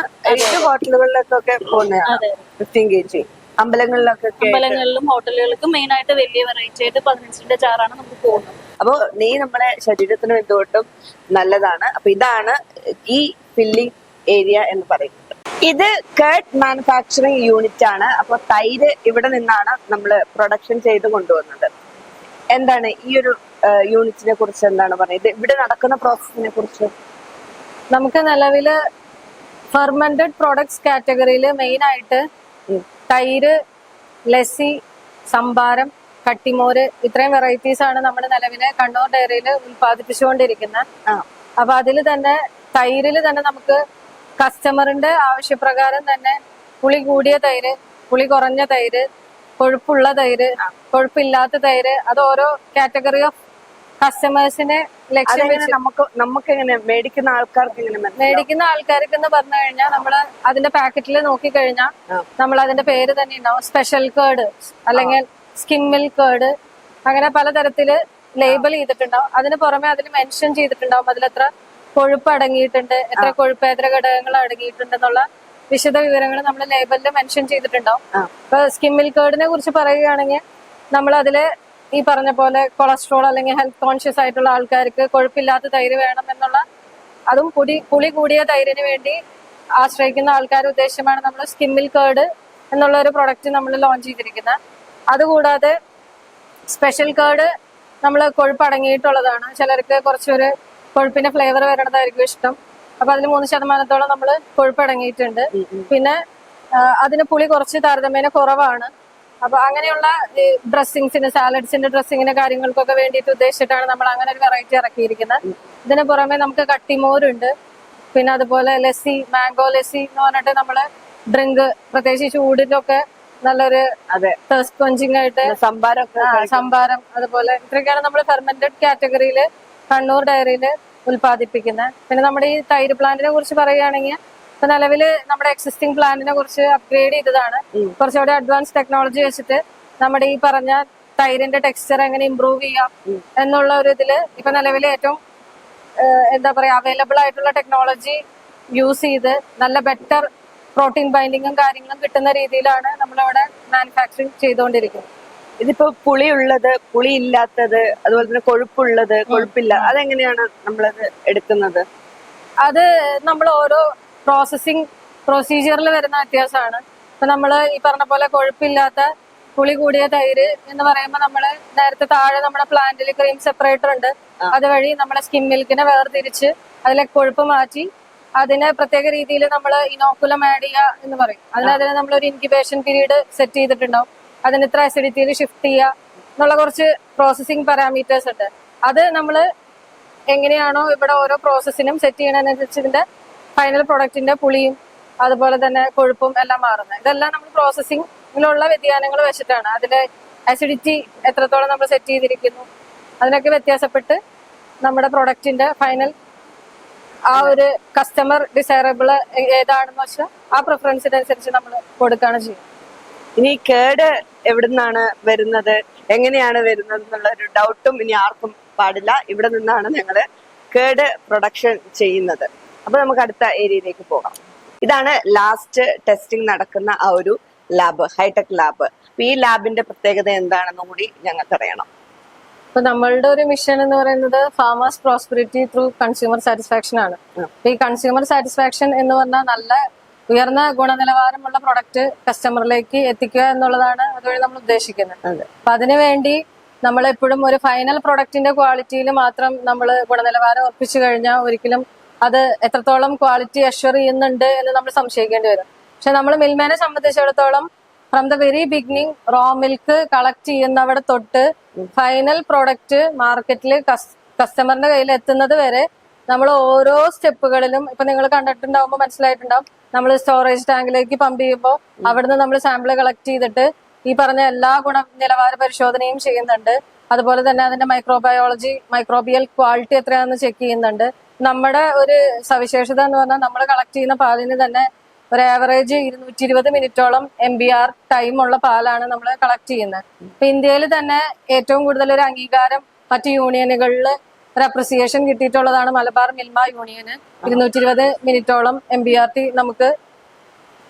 ഹോട്ടലുകളിലേക്കൊക്കെ പോകുന്നത്. 15 kg അമ്പലങ്ങളിലും ഹോട്ടലുകൾക്കും മെയിൻ ആയിട്ട് വലിയ വെറൈറ്റി ആയിട്ട് 15ന്റെ ജാറാണ് നമുക്ക് പോകുന്നത്. അപ്പൊ നെയ്യ് നമ്മുടെ ശരീരത്തിനും എന്തുകൊണ്ടും നല്ലതാണ്. അപ്പൊ ഇതാണ് ഈ ഫില്ലിംഗ് ഏരിയ എന്ന് പറയുന്നത്. ഇത് കേർഡ് മാനുഫാക്ചറിങ് യൂണിറ്റ് ആണ്. അപ്പൊ തൈര് ഇവിടെ നിന്നാണ് നമ്മൾ പ്രൊഡക്ഷൻ ചെയ്ത് കൊണ്ടുവന്നത്. എന്താണ് ഈ ഒരു യൂണിറ്റിനെ കുറിച്ച് എന്താണ് പറയുന്നത്? ഇവിടെ നടക്കുന്ന പ്രോസസ്സിനെ കുറിച്ച് നമുക്ക് നിലവില് ഫെർമെന്റഡ് പ്രോഡക്ട്സ് കാറ്റഗറിയിൽ മെയിൻ ആയിട്ട് തൈര്, ലസ്സി, സംഭാരം, കട്ടിമോര് ഇത്രയും വെറൈറ്റീസ് ആണ് നമ്മുടെ നിലവിലെ കണ്ണൂർ ഡയറിയിൽ ഉൽപ്പാദിപ്പിച്ചുകൊണ്ടിരിക്കുന്നത്. അപ്പൊ അതിൽ തന്നെ തൈരിൽ തന്നെ നമുക്ക് കസ്റ്റമറിന്റെ ആവശ്യപ്രകാരം തന്നെ പുളി കൂടിയ തൈര്, പുളി കുറഞ്ഞ തൈര്, കൊഴുപ്പുള്ള തൈര്, കൊഴുപ്പില്ലാത്ത തൈര്, അത് ഓരോ കാറ്റഗറി ഓഫ് കസ്റ്റമേഴ്സിനെ ലക്ഷ്യം അതെങ്ങനെ വെച്ച് നമുക്ക് എങ്ങനെ മേടിക്കുന്ന ആൾക്കാർക്ക് എങ്ങനെ മനസ്സിലാവും? മേടിക്കുന്ന ആൾക്കാർക്ക് എന്ന് പറഞ്ഞു കഴിഞ്ഞാൽ നമ്മള് അതിന്റെ പാക്കറ്റിൽ നോക്കിക്കഴിഞ്ഞാൽ നമ്മൾ അതിന്റെ പേര് തന്നെ ഉണ്ടാവും. സ്പെഷ്യൽ കേർഡ് അല്ലെങ്കിൽ സ്കിം മിൽക്ക് കേർഡ്, അങ്ങനെ പലതരത്തില് ലേബൽ ചെയ്തിട്ടുണ്ടാവും. അതിന് പുറമെ അതിൽ മെൻഷൻ ചെയ്തിട്ടുണ്ടാവും അതിൽ എത്ര കൊഴുപ്പ് അടങ്ങിയിട്ടുണ്ട്, എത്ര കൊഴുപ്പ് എത്ര ഘടകങ്ങൾ അടങ്ങിയിട്ടുണ്ട് എന്നുള്ള വിശദ വിവരങ്ങൾ നമ്മൾ ലേബലിൽ മെൻഷൻ ചെയ്തിട്ടുണ്ടാവും. ഇപ്പൊ സ്കിം മിൽക്ക് കേർഡിനെ കുറിച്ച് പറയുകയാണെങ്കിൽ നമ്മൾ അതില് ഈ പറഞ്ഞ പോലെ കൊളസ്ട്രോൾ അല്ലെങ്കിൽ ഹെൽത്ത് കോൺഷ്യസ് ആയിട്ടുള്ള ആൾക്കാർക്ക് കൊഴുപ്പില്ലാത്ത തൈര് വേണം എന്നുള്ള, അതും പുളി കൂടിയ തൈരിന് വേണ്ടി ആശ്രയിക്കുന്ന ആൾക്കാരുടെ ഉദ്ദേശമാണ് നമ്മൾ സ്കിം മിൽക്ക് കേർഡ് എന്നുള്ള ഒരു പ്രൊഡക്റ്റ് നമ്മൾ ലോഞ്ച് ചെയ്തിരിക്കുന്നത്. അതുകൂടാതെ സ്പെഷ്യൽ കേർഡ് നമ്മൾ കൊഴുപ്പ് അടങ്ങിയിട്ടുള്ളതാണ്. ചിലർക്ക് കുറച്ചൊരു കൊഴുപ്പിന്റെ ഫ്ലേവർ വരണതായിരിക്കും ഇഷ്ടം. അപ്പൊ അതിൽ 3% നമ്മൾ കൊഴുപ്പ് അടങ്ങിയിട്ടുണ്ട്. പിന്നെ അതിന് പുളി കുറച്ച് താരതമ്യേന കുറവാണ്. അപ്പൊ അങ്ങനെയുള്ള ഡ്രസ്സിങ്സിന്, സാലഡ്സിന്റെ ഡ്രസ്സിങ്ങിന്റെ കാര്യങ്ങൾക്കൊക്കെ വേണ്ടിയിട്ട് ഉദ്ദേശിച്ചിട്ടാണ് നമ്മൾ അങ്ങനെ ഒരു വെറൈറ്റി ഇറക്കിയിരിക്കുന്നത്. ഇതിന് പുറമെ നമുക്ക് കട്ടിമോരുണ്ട്, പിന്നെ അതുപോലെ ലസ്സി, മാംഗോ ലസ്സി എന്ന് പറഞ്ഞിട്ട് നമ്മള് ഡ്രിങ്ക്, പ്രത്യേകിച്ച് ചൂടിലൊക്കെ നല്ലൊരു തേഴ്സ്റ്റ് ക്വഞ്ചിങ് ആയിട്ട് സംഭാരം, അതുപോലെ ഇത്രയൊക്കെയാണ് നമ്മൾ ഫെർമെന്റഡ് കാറ്റഗറിയിൽ കണ്ണൂർ ഡയറിയില് ഉൽപ്പാദിപ്പിക്കുന്നത്. പിന്നെ നമ്മുടെ ഈ തൈര് പ്ലാന്റിനെ കുറിച്ച് പറയുകയാണെങ്കിൽ ഇപ്പൊ നിലവില് നമ്മുടെ എക്സിസ്റ്റിംഗ് പ്ലാന്റിനെ കുറിച്ച് അപ്ഗ്രേഡ് ചെയ്തതാണ്. കുറച്ചുകൂടി അഡ്വാൻസ് ടെക്നോളജി വെച്ചിട്ട് നമ്മുടെ ഈ പറഞ്ഞ തൈരിന്റെ ടെക്സ്ചർ എങ്ങനെ ഇമ്പ്രൂവ് ചെയ്യാം എന്നുള്ള ഒരു ഇതില് ഇപ്പൊ നിലവിൽ ഏറ്റവും എന്താ പറയാ അവൈലബിൾ ആയിട്ടുള്ള ടെക്നോളജി യൂസ് ചെയ്ത് നല്ല ബെറ്റർ പ്രോട്ടീൻ ബൈൻഡിങ്ങും കാര്യങ്ങളും കിട്ടുന്ന രീതിയിലാണ് നമ്മളിവിടെ മാനുഫാക്ചറിങ് ചെയ്തുകൊണ്ടിരിക്കുന്നത്. ഇതിപ്പോ പുളിയുള്ളത്, പുളി ഇല്ലാത്തത്, അതുപോലെ തന്നെ കൊഴുപ്പുള്ളത്, കൊഴുപ്പില്ല, അതെങ്ങനെയാണ് നമ്മളത് എടുക്കുന്നത്? അത് നമ്മൾ ഓരോ പ്രോസസ്സിംഗ് പ്രൊസീജിയറിൽ വരുന്ന വ്യത്യാസമാണ്. ഇപ്പൊ നമ്മള് ഈ പറഞ്ഞ പോലെ കൊഴുപ്പില്ലാത്ത പുളി കൂടിയ തൈര് എന്ന് പറയുമ്പോൾ നമ്മള് നേരത്തെ താഴെ നമ്മുടെ പ്ലാന്റിൽ ക്രീം സെപ്പറേറ്റർ ഉണ്ട്. അതുവഴി നമ്മളെ സ്കിം മിൽക്കിനെ വേർതിരിച്ച് അതിലെ കൊഴുപ്പ് മാറ്റി അതിനെ പ്രത്യേക രീതിയിൽ നമ്മൾ ഇനോക്കുലം ആഡ് ചെയ്യുക എന്ന് പറയും. അതിന് നമ്മളൊരു ഇൻക്യുബേഷൻ പീരീഡ് സെറ്റ് ചെയ്തിട്ടുണ്ടാവും. അതിന് ഇത്ര അസിഡിറ്റിയിൽ ഷിഫ്റ്റ് ചെയ്യുക എന്നുള്ള കുറച്ച് പ്രോസസ്സിംഗ് പാരാമീറ്റേഴ്സ് ഉണ്ട്. അത് നമ്മൾ എങ്ങനെയാണോ ഇവിടെ ഓരോ പ്രോസസ്സിനും സെറ്റ് ചെയ്യണതിനനുസരിച്ച് ഇതിന്റെ ഫൈനൽ പ്രൊഡക്റ്റിന്റെ പുളിയും അതുപോലെ തന്നെ കൊഴുപ്പും എല്ലാം മാറുന്നത്. ഇതെല്ലാം നമ്മൾ പ്രോസസ്സിങ്ങിലുള്ള വ്യതിയാനങ്ങൾ വെച്ചിട്ടാണ്. അതിന്റെ അസിഡിറ്റി എത്രത്തോളം നമ്മൾ സെറ്റ് ചെയ്തിരിക്കുന്നു അതിനൊക്കെ വ്യത്യാസപ്പെട്ട് നമ്മുടെ പ്രൊഡക്റ്റിന്റെ ഫൈനൽ ആ ഒരു കസ്റ്റമർ ഡിസൈറബിൾ ഏതാണെന്ന് വെച്ചാൽ ആ പ്രിഫറൻസിനനുസരിച്ച് നമ്മൾ കൊടുക്കുകയാണ് ചെയ്യുന്നത്. ഇനി കേട് എവിടുന്നാണ് വരുന്നത്, എങ്ങനെയാണ് വരുന്നത് എന്നുള്ള ഒരു ഡൗട്ടും ഇനി ആർക്കും പാടില്ല. ഇവിടെ നിന്നാണ് ഞങ്ങള് കേട് പ്രൊഡക്ഷൻ ചെയ്യുന്നത്. അപ്പൊ നമുക്ക് അടുത്ത ഏരിയയിലേക്ക് പോകാം. ഇതാണ് ലാസ്റ്റ് ടെസ്റ്റിംഗ് നടക്കുന്ന ആ ഒരു ലാബ്, ഹൈടെക് ലാബ്. അപ്പൊ ഈ ലാബിന്റെ പ്രത്യേകത എന്താണെന്നും കൂടി ഞങ്ങൾക്കറിയണം. ഇപ്പൊ നമ്മളുടെ ഒരു മിഷൻ എന്ന് പറയുന്നത് farmers prosperity through consumer satisfaction ആണ്. ഈ കൺസ്യൂമർ സാറ്റിസ്ഫാക്ഷൻ എന്ന് പറഞ്ഞാൽ നല്ല ഉയർന്ന ഗുണനിലവാരമുള്ള പ്രൊഡക്റ്റ് കസ്റ്റമറിലേക്ക് എത്തിക്കുക എന്നുള്ളതാണ് അതുവഴി നമ്മൾ ഉദ്ദേശിക്കുന്നത്. അപ്പൊ അതിനുവേണ്ടി നമ്മൾ എപ്പോഴും ഒരു ഫൈനൽ പ്രൊഡക്റ്റിന്റെ ക്വാളിറ്റിയിൽ മാത്രം നമ്മൾ ഗുണനിലവാരം ഉറപ്പിച്ചു കഴിഞ്ഞാൽ ഒരിക്കലും അത് എത്രത്തോളം ക്വാളിറ്റി അഷ്വർ ചെയ്യുന്നുണ്ട് എന്ന് നമ്മൾ സംശയിക്കേണ്ടി വരും. പക്ഷെ നമ്മൾ മിൽമേനെ സംബന്ധിച്ചിടത്തോളം from the very beginning raw milk collect ചെയ്യുന്നവിടെ തൊട്ട് ഫൈനൽ പ്രൊഡക്റ്റ് മാർക്കറ്റിൽ കസ്റ്റമറിന്റെ കയ്യിൽ എത്തുന്നത് വരെ നമ്മൾ ഓരോ സ്റ്റെപ്പുകളിലും ഇപ്പൊ നിങ്ങൾ കണ്ടിട്ടുണ്ടാവുമ്പോൾ മനസ്സിലായിട്ടുണ്ടാവും. നമ്മൾ സ്റ്റോറേജ് ടാങ്കിലേക്ക് പമ്പ് ചെയ്യുമ്പോൾ അവിടുന്ന് നമ്മൾ സാമ്പിൾ കളക്ട് ചെയ്തിട്ട് ഈ പറഞ്ഞ എല്ലാ ഗുണനിലവാര പരിശോധനയും ചെയ്യുന്നുണ്ട്. അതുപോലെ തന്നെ അതിന്റെ മൈക്രോബയോളജി, മൈക്രോബിയൽ ക്വാളിറ്റി എത്രയാണെന്ന് ചെക്ക് ചെയ്യുന്നുണ്ട്. നമ്മുടെ ഒരു സവിശേഷത എന്ന് പറഞ്ഞാൽ നമ്മൾ കളക്ട് ചെയ്യുന്ന പാലിന് തന്നെ ഒരു ആവറേജ് 220 മിനിറ്റോളം MBR ടൈം ഉള്ള പാലാണ് നമ്മൾ കളക്ട് ചെയ്യുന്നത്. ഇപ്പൊ ഇന്ത്യയിൽ തന്നെ ഏറ്റവും കൂടുതൽ ഒരു അംഗീകാരം മറ്റു യൂണിയനുകളിൽ ഒരു അപ്രിസിയേഷൻ കിട്ടിയിട്ടുള്ളതാണ് മലബാർ മിൽമ യൂണിയന്. 220 മിനിറ്റോളം MBRT നമുക്ക്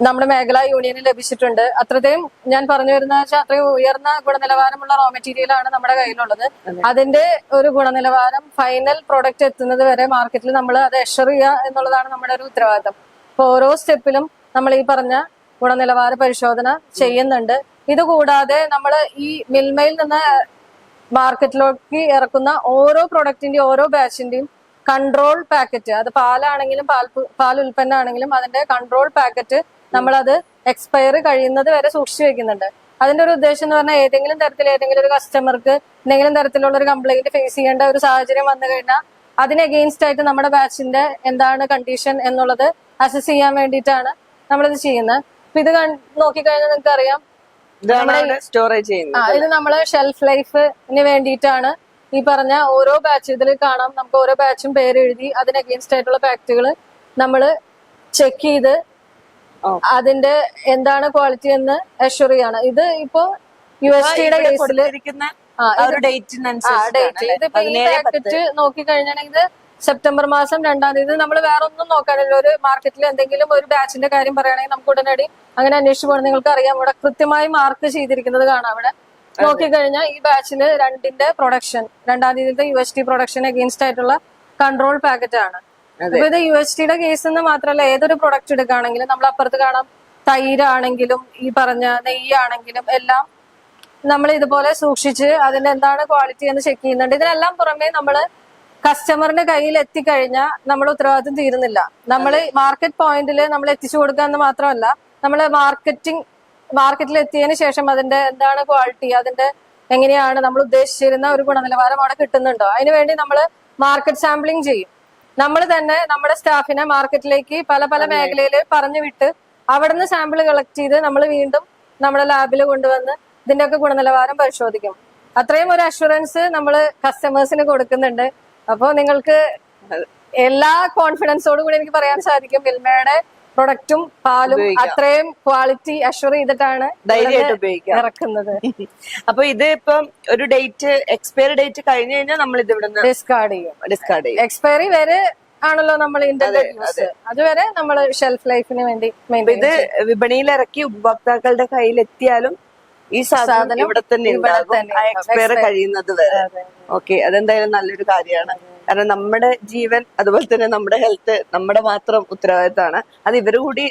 നമ്മുടെ മേഖലാ യൂണിയന് ലഭിച്ചിട്ടുണ്ട്. അത്രയും ഞാൻ പറഞ്ഞു വരുന്ന വെച്ചാൽ അത്രയും ഉയർന്ന ഗുണനിലവാരമുള്ള റോ മെറ്റീരിയൽ ആണ് നമ്മുടെ കയ്യിലുള്ളത്. അതിന്റെ ഒരു ഗുണനിലവാരം ഫൈനൽ പ്രൊഡക്റ്റ് എത്തുന്നത് വരെ മാർക്കറ്റിൽ നമ്മൾ അത് എഷർ ചെയ്യുക എന്നുള്ളതാണ് നമ്മുടെ ഒരു ഉത്തരവാദിത്തം. അപ്പൊ ഓരോ സ്റ്റെപ്പിലും നമ്മൾ ഈ പറഞ്ഞ ഗുണനിലവാര പരിശോധന ചെയ്യുന്നുണ്ട്. ഇതുകൂടാതെ നമ്മൾ ഈ മിൽമയിൽ നിന്ന് മാർക്കറ്റിലേക്ക് ഇറക്കുന്ന ഓരോ പ്രൊഡക്റ്റിന്റെയും ഓരോ ബാച്ചിന്റെയും കൺട്രോൾ പാക്കറ്റ്, അത് പാലാണെങ്കിലും പാൽ ഉൽപ്പന്നമാണെങ്കിലും അതിന്റെ കൺട്രോൾ പാക്കറ്റ് നമ്മളത് എക്സ്പയർ കഴിയുന്നത് വരെ സൂക്ഷിച്ചു വെക്കുന്നുണ്ട്. അതിന്റെ ഒരു ഉദ്ദേശം എന്ന് പറഞ്ഞാൽ ഏതെങ്കിലും തരത്തിൽ ഏതെങ്കിലും ഒരു കസ്റ്റമർക്ക് എന്തെങ്കിലും തരത്തിലുള്ള ഒരു കംപ്ലൈന്റ് ഫേസ് ചെയ്യേണ്ട ഒരു സാഹചര്യം വന്നു കഴിഞ്ഞാൽ അതിന് അഗെയിൻസ്റ്റ് ആയിട്ട് നമ്മുടെ ബാച്ചിന്റെ എന്താണ് കണ്ടീഷൻ എന്നുള്ളത് അസസ് ചെയ്യാൻ വേണ്ടിയിട്ടാണ് നമ്മളിത് ചെയ്യുന്നത്. അപ്പൊ ഇത് നോക്കിക്കഴിഞ്ഞാൽ നിങ്ങൾക്ക് അറിയാം, സ്റ്റോറേജ് ചെയ്യുന്നത്. ഇത് നമ്മള് ഷെൽഫ് ലൈഫിന് വേണ്ടിയിട്ടാണ് ഈ പറഞ്ഞ ഓരോ ബാച്ച് ഇതിൽ കാണാം. നമുക്ക് ഓരോ ബാച്ചും പേര് എഴുതി അതിന് അഗെയിൻസ്റ്റ് ആയിട്ടുള്ള ഫാക്ടുകൾ നമ്മൾ ചെക്ക് ചെയ്ത് അതിന്റെ എന്താണ് ക്വാളിറ്റി എന്ന് അഷ്വർ ചെയ്യാണ്. ഇത് ഇപ്പോ USTയുടെ കേസിൽ ഇതിപ്പോ ഈ പാക്കറ്റ് നോക്കിക്കഴിഞ്ഞാണെങ്കിൽ ഇത് സെപ്റ്റംബർ മാസം 2-ാം തീയതി. നമ്മൾ വേറെ ഒന്നും നോക്കാനില്ല. ഒരു മാർക്കറ്റിൽ എന്തെങ്കിലും ഒരു ബാച്ചിന്റെ കാര്യം പറയുകയാണെങ്കിൽ നമുക്ക് ഉടനടി അങ്ങനെ അന്വേഷിച്ചു പോകണം. നിങ്ങൾക്ക് അറിയാം, ഇവിടെ കൃത്യമായി മാർക്ക് ചെയ്തിരിക്കുന്നത് കാണാം. അവിടെ നോക്കിക്കഴിഞ്ഞാൽ ഈ ബാച്ചില് 2ന്റെ പ്രൊഡക്ഷൻ 2-ാം തീയതിയിലത്തെ UST പ്രൊഡക്ഷൻ അഗെയിൻസ്റ്റ് ആയിട്ടുള്ള കൺട്രോൾ പാക്കറ്റ് ആണ്. അപ്പൊ ഇത് USTയുടെ കേസ് എന്ന് മാത്രമല്ല, ഏതൊരു പ്രൊഡക്റ്റ് എടുക്കുകയാണെങ്കിലും നമ്മൾ അപ്പുറത്ത് കാണാം, തൈരാണെങ്കിലും ഈ പറഞ്ഞ നെയ്യാണെങ്കിലും എല്ലാം നമ്മൾ ഇതുപോലെ സൂക്ഷിച്ച് അതിന്റെ എന്താണ് ക്വാളിറ്റി എന്ന് ചെക്ക് ചെയ്യുന്നുണ്ട്. ഇതിനെല്ലാം പുറമെ നമ്മള് കസ്റ്റമറിന്റെ കയ്യിൽ എത്തിക്കഴിഞ്ഞാൽ നമ്മുടെ ഉത്തരവാദിത്വം തീരുന്നില്ല. നമ്മൾ മാർക്കറ്റ് പോയിന്റിൽ നമ്മൾ എത്തിച്ചു കൊടുക്കുക എന്ന് മാത്രമല്ല, നമ്മള് മാർക്കറ്റിൽ എത്തിയതിനു ശേഷം അതിന്റെ എന്താണ് ക്വാളിറ്റി, അതിന്റെ എങ്ങനെയാണ് നമ്മൾ ഉദ്ദേശിച്ചിരുന്ന ഒരു ഗുണനിലവാരം അവിടെ കിട്ടുന്നുണ്ടോ, അതിനുവേണ്ടി നമ്മൾ മാർക്കറ്റ് സാമ്പിളിംഗ് ചെയ്യും. നമ്മൾ തന്നെ നമ്മുടെ സ്റ്റാഫിനെ മാർക്കറ്റിലേക്ക് പല പല മേഖലയിൽ പറഞ്ഞു വിട്ട് അവിടുന്ന് സാമ്പിൾ കളക്ട് ചെയ്ത് നമ്മൾ വീണ്ടും നമ്മുടെ ലാബിൽ കൊണ്ടുവന്ന് ഇതിന്റെയൊക്കെ ഗുണനിലവാരം പരിശോധിക്കും. അത്രയും ഒരു അഷുറൻസ് നമ്മൾ കസ്റ്റമേഴ്സിന് കൊടുക്കുന്നുണ്ട്. അപ്പോൾ നിങ്ങൾക്ക് എല്ലാ കോൺഫിഡൻസോടും കൂടി എനിക്ക് പറയാൻ സാധിക്കും, മിൽമയുടെ പ്രൊഡക്റ്റും പാലും അത്രയും ക്വാളിറ്റി അഷ്വർ ചെയ്തിട്ടാണ് ഇറക്കുന്നത്. അപ്പൊ ഇത് ഇപ്പം ഒരു ഡേറ്റ് എക്സ്പയറി ഡേറ്റ് കഴിഞ്ഞു കഴിഞ്ഞാൽ നമ്മൾ ഇത് ഇവിടെ ഡിസ്കാർഡ് ചെയ്യും. എക്സ്പയറി വരെ ആണല്ലോ നമ്മൾ ഇന്റർനെറ്റ് യൂസ്, അതുവരെ നമ്മൾ ഷെൽഫ് ലൈഫിന് വേണ്ടി ഇത് വിപണിയിൽ ഇറക്കി ഉപഭോക്താക്കളുടെ കയ്യിൽ എത്തിയാലും ഈ സാധനം ഇവിടെ തന്നെ എക്സ്പയർ കഴിയുന്നത് വരെ. ഓക്കെ, അതെന്തായാലും നല്ലൊരു കാര്യമാണ്. കാരണം നമ്മുടെ ജീവൻ അതുപോലെ തന്നെ നമ്മുടെ ഹെൽത്ത് നമ്മുടെ മാത്രം ഉത്തരവാദിത്തമാണ്. അത് ഇവര് കൂടി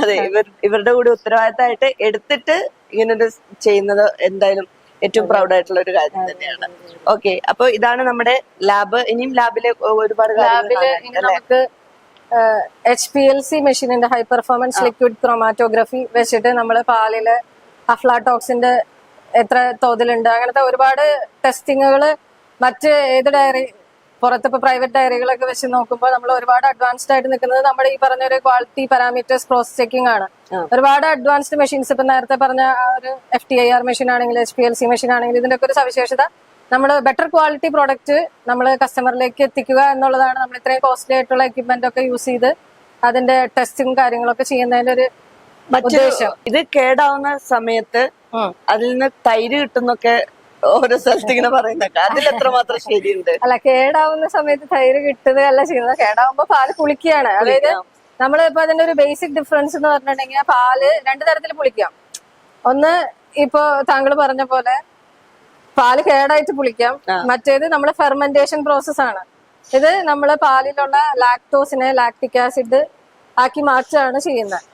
അതെ ഇവരുടെ കൂടി ഉത്തരവാദിത്തമായിട്ട് എടുത്തിട്ട് ഇങ്ങനെ ചെയ്യുന്നത് എന്തായാലും ഏറ്റവും പ്രൗഡ് ആയിട്ടുള്ള ഒരു കാര്യം തന്നെയാണ്. ഓക്കെ, അപ്പൊ ഇതാണ് നമ്മുടെ ലാബ്. ഇനിയും ലാബിലെ ഒരുപാട് നമുക്ക് HPLC മെഷീനിന്റെ ഹൈ പെർഫോമൻസ് ലിക്വിഡ് ക്രോമാറ്റോഗ്രഫി വെച്ചിട്ട് നമ്മള് പാലില് അഫ്ലാടോക്സിന്റെ എത്ര തോതിലുണ്ട് അങ്ങനത്തെ ഒരുപാട് ടെസ്റ്റിങ്ങുകള് മറ്റ് ഏത് ഡയറി പുറത്തിപ്പോ പ്രൈവറ്റ് ഡയറികളൊക്കെ വെച്ച് നോക്കുമ്പോൾ നമ്മൾ ഒരുപാട് അഡ്വാൻസ്ഡ് ആയിട്ട് നിൽക്കുന്നത് നമ്മുടെ ഈ പറഞ്ഞ ഒരു ക്വാളിറ്റി പാരാമീറ്റേഴ്സ് ക്രോസ് ചെക്കിംഗ് ആണ്. ഒരുപാട് അഡ്വാൻസ്ഡ് മെഷീൻസ് ഇപ്പൊ നേരത്തെ പറഞ്ഞ ഒരു FTIR മെഷീൻ ആണെങ്കിൽ HPLC മെഷീൻ ആണെങ്കിൽ ഇതിന്റെ ഒക്കെ ഒരു സവിശേഷത നമ്മൾ ബെറ്റർ ക്വാളിറ്റി പ്രോഡക്റ്റ് നമ്മൾ കസ്റ്റമറിലേക്ക് എത്തിക്കുക എന്നുള്ളതാണ്. നമ്മൾ ഇത്രയും കോസ്റ്റ്ലി ആയിട്ടുള്ള എക്യുപ്മെന്റ് ഒക്കെ യൂസ് ചെയ്ത് അതിന്റെ ടെസ്റ്റിംഗ് കാര്യങ്ങളൊക്കെ ചെയ്യുന്നതിന്റെ ഒരു ഉദ്ദേശം. ഇത് കേടാവുന്ന സമയത്ത് അതിൽ നിന്ന് തൈര് കിട്ടുന്നൊക്കെ ഓരോ സ്ഥലത്ത് ഇങ്ങനെ പറയുന്നൊക്കെ അതിൽ എത്രമാത്രം ശരിയുണ്ട്? അല്ല, കേടാവുന്ന സമയത്ത് തൈര് കിട്ടുകയല്ല ചെയ്യുന്നത്, കേടാവുമ്പോ പാല് പുളിക്കുകയാണ്. അതായത് നമ്മൾ ഇപ്പൊ അതിന്റെ ഒരു ബേസിക് ഡിഫറൻസ് എന്ന് പറഞ്ഞിട്ടുണ്ടെങ്കിൽ പാല് 2 തരത്തിൽ പുളിക്കാം. ഒന്ന് ഇപ്പൊ താങ്കൾ പറഞ്ഞ പോലെ പാല് കേടായിട്ട് പുളിക്കാം. മറ്റേത് നമ്മള് ഫെർമെന്റേഷൻ പ്രോസസ് ആണ്. ഇത് നമ്മള് പാലിലുള്ള ലാക്ടോസിനെ ലാക്ടിക് ആസിഡ് ആക്കി മാറ്റുകയാണ് ചെയ്യുന്നത്.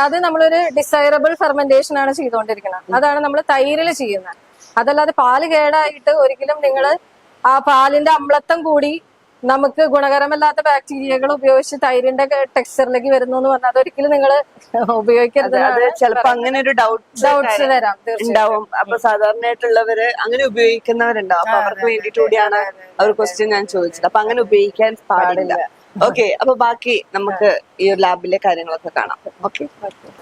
അത് നമ്മളൊരു ഡിസൈറബിൾ ഫെർമെന്റേഷൻ ആണ് ചെയ്തുകൊണ്ടിരിക്കുന്നത്. അതാണ് നമ്മൾ തൈരിൽ ചെയ്യുന്നത്. അതല്ലാതെ പാല് കേടായിട്ട് ഒരിക്കലും നിങ്ങൾ ആ പാലിന്റെ അമ്ലത്വം കൂടി നമുക്ക് ഗുണകരമല്ലാത്ത ബാക്ടീരിയകൾ ഉപയോഗിച്ച് തൈരിന്റെ ടെക്സ്ചറിലേക്ക് വരുന്നു എന്ന് പറഞ്ഞാൽ അതൊരിക്കലും നിങ്ങൾ ഉപയോഗിക്കരുത്. ചിലപ്പോ അങ്ങനെ ഒരു ഡൗട്ട്സ് വരാം ഉണ്ടാവും. അപ്പൊ സാധാരണയായിട്ടുള്ളവര് അങ്ങനെ ഉപയോഗിക്കുന്നവരുണ്ടാവും. അപ്പൊ അവർക്ക് വേണ്ടിയിട്ട് കൂടിയാണ് ആ ഒരു ക്വസ്റ്റ്യൻ ഞാൻ ചോദിച്ചത്. അപ്പൊ അങ്ങനെ ഉപയോഗിക്കാൻ പാടില്ല. ഓക്കെ, അപ്പൊ ബാക്കി നമുക്ക് ഈ ഒരു ലാബിലെ കാര്യങ്ങളൊക്കെ കാണാം. ഓക്കെ,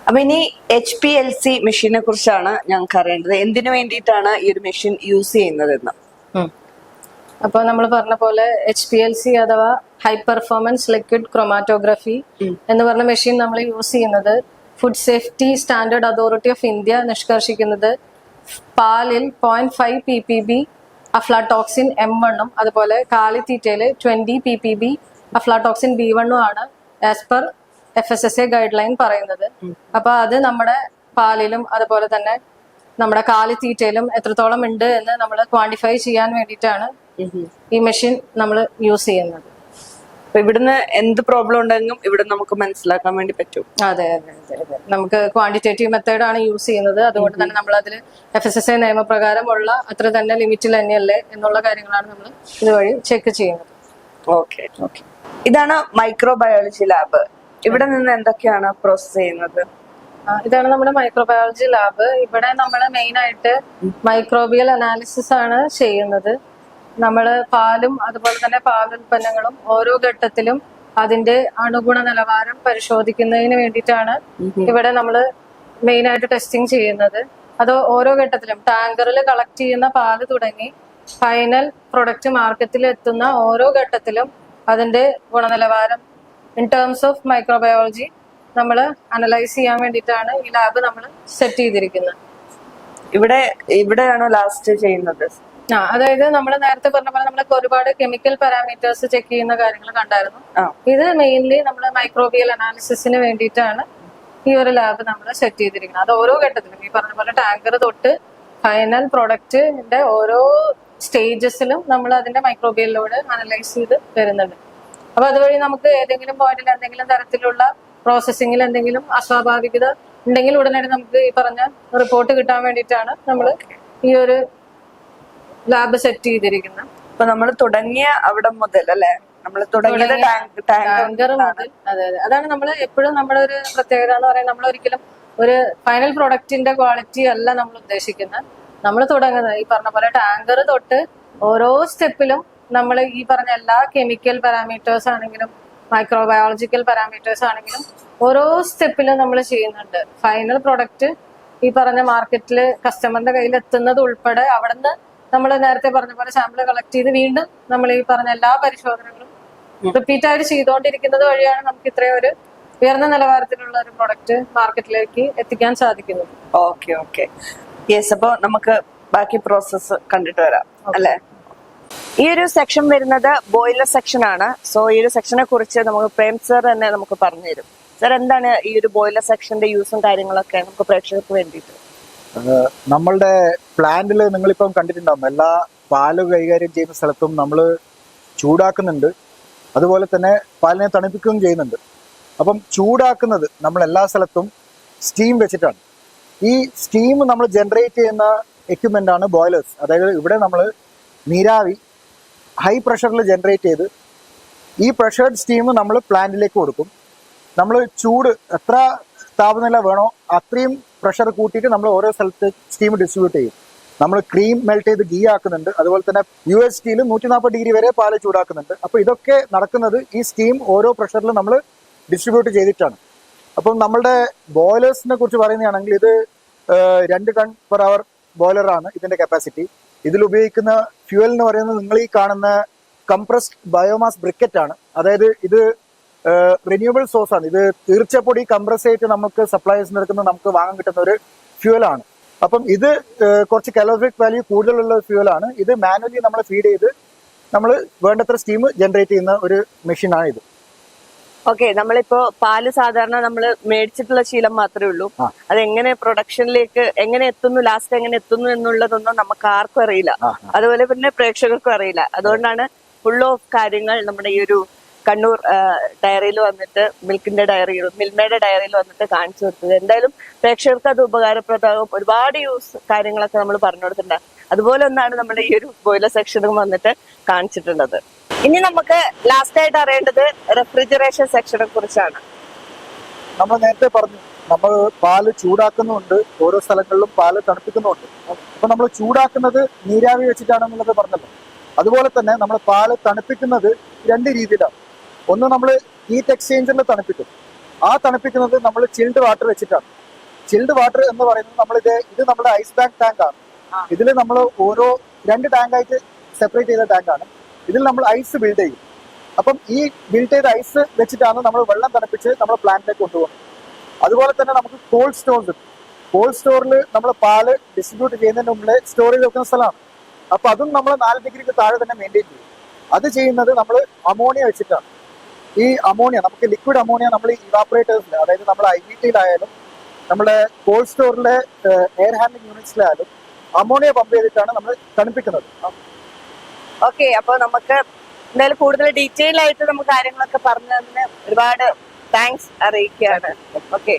അപ്പൊ ഇനി HPLC മെഷീനെ കുറിച്ചാണ് ഞങ്ങൾക്ക് അറിയേണ്ടത്. എന്തിനു വേണ്ടിയിട്ടാണ് ഈ ഒരു മെഷീൻ യൂസ് ചെയ്യുന്നതെന്ന്. അപ്പൊ നമ്മൾ പറഞ്ഞ പോലെ HPLC അഥവാ ഹൈ പെർഫോമൻസ് ലിക്വിഡ് ക്രോമാറ്റോഗ്രഫി എന്ന് പറഞ്ഞ മെഷീൻ നമ്മൾ യൂസ് ചെയ്യുന്നത് food safety standard authority of India നിഷ്കർഷിക്കുന്നത് പാലിൽ 0.5 ppb അഫ്ലാടോക്സിൻ M1 അതുപോലെ കാലിത്തീറ്റയില് 20 ppb അഫ്ലാടോക്സിൻ B1 ആണ് as per FSSA guide line പറയുന്നത്. അപ്പൊ അത് നമ്മുടെ പാലിലും അതുപോലെ തന്നെ നമ്മുടെ കാലിത്തീറ്റയിലും എത്രത്തോളം ഉണ്ട് എന്ന് നമ്മൾ ക്വാണ്ടിഫൈ ചെയ്യാൻ വേണ്ടിയിട്ടാണ് ഈ മെഷീൻ നമ്മൾ യൂസ് ചെയ്യുന്നത്. അപ്പൊ ഇവിടുന്ന് എന്ത് പ്രോബ്ലം ഉണ്ടെങ്കിലും ഇവിടെ നമുക്ക് മനസ്സിലാക്കാൻ വേണ്ടി പറ്റും. അതെ അതെ അതെ, നമുക്ക് ക്വാണ്ടിറ്റേറ്റീവ് മെത്തേഡാണ് യൂസ് ചെയ്യുന്നത്. അതുകൊണ്ട് തന്നെ നമ്മൾ അതിൽ FSSA നിയമപ്രകാരമുള്ള അത്ര തന്നെ ലിമിറ്റിൽ തന്നെയല്ലേ എന്നുള്ള കാര്യങ്ങളാണ് നമ്മൾ ഇതുവഴി ചെക്ക് ചെയ്യുന്നത്. ഓക്കെ ഓക്കെ, ഇതാണ് മൈക്രോബയോളജി ലാബ്. ഇവിടെ നിന്ന് എന്തൊക്കെയാണ് പ്രോസസ് ചെയ്യുന്നത്? ഇതാണ് നമ്മുടെ മൈക്രോബയോളജി ലാബ്. ഇവിടെ നമ്മൾ മെയിൻ ആയിട്ട് മൈക്രോബിയൽ അനാലിസിസ് ആണ് ചെയ്യുന്നത്. നമ്മള് പാലും അതുപോലെ തന്നെ പാലുൽപ്പന്നങ്ങളും ഓരോ ഘട്ടത്തിലും അതിന്റെ അണുഗുണ നിലവാരം പരിശോധിക്കുന്നതിന് വേണ്ടിയിട്ടാണ് ഇവിടെ നമ്മൾ മെയിൻ ആയിട്ട് ടെസ്റ്റിംഗ് ചെയ്യുന്നത്. അത് ഓരോ ഘട്ടത്തിലും ടാങ്കറിൽ കളക്ട് ചെയ്യുന്ന പാല് തുടങ്ങി ഫൈനൽ പ്രൊഡക്റ്റ് മാർക്കറ്റിൽ എത്തുന്ന ഓരോ ഘട്ടത്തിലും അതിന്റെ ഗുണനിലവാരം ഇൻ ടേംസ് ഓഫ് മൈക്രോബയോളജി നമ്മൾ അനലൈസ് ചെയ്യാൻ വേണ്ടിയിട്ടാണ് ഈ ലാബ് നമ്മൾ സെറ്റ് ചെയ്തിരിക്കുന്നത്. ഇവിടെയാണോ ലാസ്റ്റ് ചെയ്യുന്നത്? അതായത് നമ്മൾ നേരത്തെ പറഞ്ഞ പോലെ നമ്മൾ ഒരുപാട് കെമിക്കൽ പാരാമീറ്റേഴ്സ് ചെക്ക് ചെയ്യുന്ന കാര്യങ്ങൾ കണ്ടായിരുന്നു. ഇത് മെയിൻലി നമ്മൾ മൈക്രോബിയൽ അനാലിസിസിന് വേണ്ടിയിട്ടാണ് ഈ ഒരു ലാബ് നമ്മൾ സെറ്റ് ചെയ്തിരിക്കുന്നത്. അത് ഓരോ ഘട്ടത്തിലും ഈ പറഞ്ഞ പോലെ ടാങ്കർ തൊട്ട് ഫൈനൽ പ്രൊഡക്റ്റിന്റെ ഓരോ സ്റ്റേജസിലും നമ്മൾ അതിന്റെ മൈക്രോബിയൽ ലോഡ് അനലൈസ് ചെയ്ത് വരുന്നുണ്ട്. അപ്പൊ അതുവഴി നമുക്ക് ഏതെങ്കിലും പോയിന്റിൽ എന്തെങ്കിലും തരത്തിലുള്ള പ്രോസസ്സിങ്ങിൽ എന്തെങ്കിലും അസ്വാഭാവികത ഉണ്ടെങ്കിൽ ഉടനടി നമുക്ക് ഈ പറഞ്ഞ റിപ്പോർട്ട് കിട്ടാൻ വേണ്ടിയിട്ടാണ് നമ്മൾ ഈ ഒരു ലാബ് സെറ്റ് ചെയ്തിരിക്കുന്നത്. അപ്പൊ നമ്മൾ തുടങ്ങിയ അവിടെ മുതൽ അല്ലെ, നമ്മൾ തുടങ്ങിയത് ടാങ്കർ മുതൽ. അതെ അതെ, അതാണ് നമ്മൾ എപ്പോഴും നമ്മുടെ ഒരു പ്രത്യേകത എന്ന് പറയുന്നത്. നമ്മൾ ഒരിക്കലും ഒരു ഫൈനൽ പ്രൊഡക്റ്റിന്റെ ക്വാളിറ്റി അല്ല നമ്മൾ ഉദ്ദേശിക്കുന്നത്. നമ്മൾ തുടങ്ങുന്നത് ഈ പറഞ്ഞ പോലെ ടാങ്കർ തൊട്ട് ഓരോ സ്റ്റെപ്പിലും നമ്മൾ ഈ പറഞ്ഞ എല്ലാ കെമിക്കൽ പാരാമീറ്റേഴ്സ് ആണെങ്കിലും മൈക്രോബയോളജിക്കൽ പാരാമീറ്റേഴ്സ് ആണെങ്കിലും ഓരോ സ്റ്റെപ്പിലും നമ്മൾ ചെയ്യുന്നുണ്ട്. ഫൈനൽ പ്രൊഡക്റ്റ് ഈ പറഞ്ഞ മാർക്കറ്റിൽ കസ്റ്റമറിന്റെ കയ്യിൽ എത്തുന്നത് ഉൾപ്പെടെ അവിടുന്ന് നമ്മൾ നേരത്തെ പറഞ്ഞ പോലെ സാമ്പിൾ കളക്ട് ചെയ്ത് വീണ്ടും നമ്മൾ ഈ പറഞ്ഞ എല്ലാ പരിശോധനകളും റിപ്പീറ്റ് ആയിട്ട് ചെയ്തുകൊണ്ടിരിക്കുന്നത് വഴിയാണ് നമുക്ക് ഇത്രയും ഒരു ഉയർന്ന നിലവാരത്തിലുള്ള ഒരു പ്രൊഡക്റ്റ് മാർക്കറ്റിലേക്ക് എത്തിക്കാൻ സാധിക്കുന്നത്. Okay okay, yes. അപ്പൊ നമുക്ക് ബാക്കി പ്രോസസ്സ് കണ്ടിട്ട് വരാം അല്ലെ. ഈ ഒരു സെക്ഷൻ വരുന്നത് ബോയിലർ സെക്ഷൻ ആണ്. സോ ഈ ഒരു സെക്ഷനെ കുറിച്ച് നമുക്ക് പ്രേം സർ തന്നെ നമുക്ക് പറഞ്ഞു തരും. സർ, എന്താണ് ഈ ഒരു ബോയിലർ സെക്ഷന്റെ യൂസും കാര്യങ്ങളൊക്കെ നമുക്ക് പ്രേക്ഷകർക്ക് വേണ്ടിയിട്ട്? നമ്മളുടെ പ്ലാന്റിൽ നിങ്ങളിപ്പം കണ്ടിട്ടുണ്ടാവും, എല്ലാ പാല് കൈകാര്യം ചെയ്യുന്ന സ്ഥലത്തും നമ്മൾ ചൂടാക്കുന്നുണ്ട്, അതുപോലെ തന്നെ പാലിനെ തണുപ്പിക്കുകയും ചെയ്യുന്നുണ്ട്. അപ്പം ചൂടാക്കുന്നത് നമ്മൾ എല്ലാ സ്ഥലത്തും സ്റ്റീം വെച്ചിട്ടാണ്. ഈ സ്റ്റീം നമ്മൾ ജനറേറ്റ് ചെയ്യുന്ന എക്യുപ്മെന്റ് ആണ് ബോയിലേഴ്സ്. അതായത് ഇവിടെ നമ്മൾ നീരാവി ഹൈ പ്രഷറിൽ ജനറേറ്റ് ചെയ്ത് ഈ പ്രഷർഡ് സ്റ്റീം നമ്മൾ പ്ലാന്റിലേക്ക് കൊടുക്കും. നമ്മൾ ചൂട് എത്ര താപനില വേണോ അത്രയും പ്രഷർ കൂട്ടിയിട്ട് നമ്മൾ ഓരോ സ്ഥലത്ത് സ്റ്റീം ഡിസ്ട്രിബ്യൂട്ട് ചെയ്യും. നമ്മൾ ക്രീം മെൽറ്റ് ചെയ്ത് ഗീ ആക്കുന്നുണ്ട്, അതുപോലെ തന്നെ UST-ൽ 140 ഡിഗ്രി വരെ പാല് ചൂടാക്കുന്നുണ്ട്. അപ്പോൾ ഇതൊക്കെ നടക്കുന്നത് ഈ സ്റ്റീം ഓരോ പ്രഷറിൽ നമ്മൾ ഡിസ്ട്രിബ്യൂട്ട് ചെയ്തിട്ടാണ്. അപ്പം നമ്മളുടെ ബോയിലേഴ്സിനെ കുറിച്ച് പറയുകയാണെങ്കിൽ ഇത് 2 ടൺ പെർ അവർ ബോയിലറാണ് ഇതിന്റെ കപ്പാസിറ്റി. ഇതിൽ ഉപയോഗിക്കുന്ന ഫ്യൂവൽ എന്ന് പറയുന്നത് നിങ്ങൾ ഈ കാണുന്ന കംപ്രസ്ഡ് ബയോമാസ് ബ്രിക്കറ്റ് ആണ്. അതായത് ഇത് റിന്യൂവബിൾ സോഴ്സ് ആണ്. ഇത് തീർച്ചപ്പൊടി കംപ്രസ് ചെയ്തിട്ട് നമുക്ക് സപ്ലൈസിന് എടുക്കുന്ന നമുക്ക് വാങ്ങാൻ കിട്ടുന്ന ഒരു ഫ്യൂവലാണ്. അപ്പം ഇത് കുറച്ച് കലോറിഫിക് വാല്യൂ കൂടുതലുള്ള ഫ്യൂവലാണ്. ഇത് മാനുവലി നമ്മൾ ഫീഡ് ചെയ്ത് നമ്മൾ വേണ്ടത്ര സ്റ്റീം ജനറേറ്റ് ചെയ്യുന്ന ഒരു മെഷീനാണ് ഇത്. ഓക്കെ, നമ്മളിപ്പോ പാല് സാധാരണ നമ്മൾ മേടിച്ചിട്ടുള്ള ശീലം മാത്രമേ ഉള്ളൂ. അതെങ്ങനെ പ്രൊഡക്ഷനിലേക്ക് എങ്ങനെ എത്തുന്നു, ലാസ്റ്റ് എങ്ങനെ എത്തുന്നു എന്നുള്ളതൊന്നും നമുക്ക് ആർക്കും അറിയില്ല, അതുപോലെ പിന്നെ പ്രേക്ഷകർക്കും അറിയില്ല. അതുകൊണ്ടാണ് ഫുൾ ഓഫ് കാര്യങ്ങൾ നമ്മുടെ ഈ ഒരു കണ്ണൂർ ഡയറിയിൽ വന്നിട്ട് മിൽമയുടെ ഡയറിയിൽ വന്നിട്ട് കാണിച്ചു കൊടുത്തത്. എന്തായാലും പ്രേക്ഷകർക്ക് അത് ഉപകാരപ്രദമാകും. ഒരുപാട് കാര്യങ്ങളൊക്കെ നമ്മൾ പറഞ്ഞു കൊടുത്തിട്ടുണ്ട്. അതുപോലെ ഒന്നാണ് നമ്മുടെ ഈ ഒരു ബോയിലർ സെക്ഷനും വന്നിട്ട് കാണിച്ചിട്ടുള്ളത്. ഇനി നമുക്ക് ലാസ്റ്റ് ആയിട്ട് അറിയേണ്ടത് റെഫ്രിജറേഷൻ സെക്ഷനെ കുറിച്ചാണ്. നമ്മൾ നേരത്തെ പറഞ്ഞു, നമ്മൾ പാല് ചൂടാക്കുന്നുണ്ട്, ഓരോ സ്ഥലങ്ങളിലും പാല് തണുപ്പിക്കുന്നുണ്ട്. അപ്പൊ നമ്മൾ ചൂടാക്കുന്നത് നീരാവി വെച്ചിട്ടാണെന്നുള്ളത് പറഞ്ഞല്ലോ. അതുപോലെ തന്നെ നമ്മൾ പാല് തണുപ്പിക്കുന്നത് 2 രീതിയിലാണ്. ഒന്ന് നമ്മൾ ഹീറ്റ് എക്സ്ചേഞ്ചറിൽ തണുപ്പിക്കും. ആ തണുപ്പിക്കുന്നത് നമ്മൾ ചിൽഡ് വാട്ടർ വെച്ചിട്ടാണ്. ചിൽഡ് വാട്ടർ എന്ന് പറയുന്നത് ഇത് നമ്മുടെ ഐസ് ബാങ്ക് ടാങ്ക് ആണ്. ഇതിൽ നമ്മൾ ഓരോ 2 ടാങ്കായിട്ട് സെപ്പറേറ്റ് ചെയ്ത ടാങ്കാണ്. ഇതിൽ നമ്മൾ ഐസ് ബിൽഡ് ചെയ്യും. അപ്പം ഈ ബിൽഡ് ചെയ്ത ഐസ് വെച്ചിട്ടാണ് നമ്മൾ വെള്ളം തണുപ്പിച്ച് നമ്മൾ പ്ലാന്റിലേക്ക് കൊണ്ടുപോകുന്നത്. അതുപോലെ തന്നെ നമുക്ക് കോൾഡ് സ്റ്റോർസ് ഉണ്ട്. കോൾഡ് സ്റ്റോറിൽ നമ്മൾ പാല് ഡിസ്ട്രിബ്യൂട്ട് ചെയ്യുന്നതിന് മുമ്പ് സ്റ്റോർ ചെയ്ത് വെക്കുന്ന സ്ഥലമാണ്. അപ്പൊ അതും നമ്മൾ 4 ഡിഗ്രിക്ക് താഴെ തന്നെ മെയിൻറ്റെയിൻ ചെയ്യും. അത് ചെയ്യുന്നത് നമ്മൾ അമോണിയ വെച്ചിട്ടാണ്. ഈ അമോണിയ നമുക്ക് ലിക്വിഡ് അമോണിയ നമ്മൾ ഇവാപ്പറേറ്റേഴ്സിൽ, അതായത് നമ്മൾ IVT-ലായാലും നമ്മുടെ കോൾഡ് സ്റ്റോറിലെ എയർ ഹാൻഡ്ലിംഗ് യൂണിറ്റ്സിലായാലും അമോണിയ പമ്പ് ചെയ്തിട്ടാണ് നമ്മൾ തണുപ്പിക്കുന്നത്. ഓക്കെ, അപ്പൊ നമുക്ക് എന്തായാലും കൂടുതൽ ഡീറ്റെയിൽ ആയിട്ട് നമുക്ക് കാര്യങ്ങളൊക്കെ പറഞ്ഞു തന്നതിന് ഒരുപാട് താങ്ക്സ് അറിയിക്കുകയാണ്. ഓക്കെ,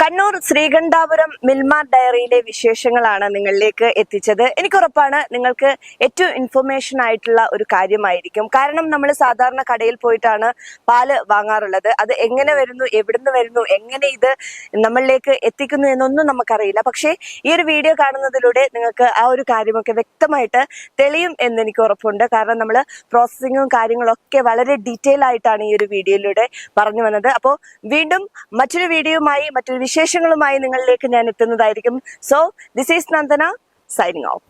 കണ്ണൂർ ശ്രീകണ്ഠാപുരം മിൽമ ഡയറിയിലെ വിശേഷങ്ങളാണ് നിങ്ങളിലേക്ക് എത്തിച്ചത്. എനിക്കുറപ്പാണ് നിങ്ങൾക്ക് ഏറ്റവും ഇൻഫർമേഷൻ ആയിട്ടുള്ള ഒരു കാര്യമായിരിക്കും. കാരണം നമ്മൾ സാധാരണ കടയിൽ പോയിട്ടാണ് പാല് വാങ്ങാറുള്ളത്. അത് എങ്ങനെ വരുന്നു, എവിടുന്ന് വരുന്നു, എങ്ങനെ ഇത് നമ്മളിലേക്ക് എത്തിക്കുന്നു എന്നൊന്നും നമുക്കറിയില്ല. പക്ഷേ ഈ ഒരു വീഡിയോ കാണുന്നതിലൂടെ നിങ്ങൾക്ക് ആ ഒരു കാര്യമൊക്കെ വ്യക്തമായിട്ട് തെളിയും എന്ന് എനിക്ക് ഉറപ്പുണ്ട്. കാരണം നമ്മൾ പ്രോസസ്സിങ്ങും കാര്യങ്ങളൊക്കെ വളരെ ഡീറ്റെയിൽ ആയിട്ടാണ് ഈ ഒരു വീഡിയോയിലൂടെ പറഞ്ഞു വന്നത്. അപ്പോൾ വീണ്ടും മറ്റൊരു വീഡിയോയുമായി മറ്റൊരു വിശേഷങ്ങളുമായി നിങ്ങളിലേക്ക് ഞാൻ എത്തുന്നതായിരിക്കും. So this is Nandana signing of.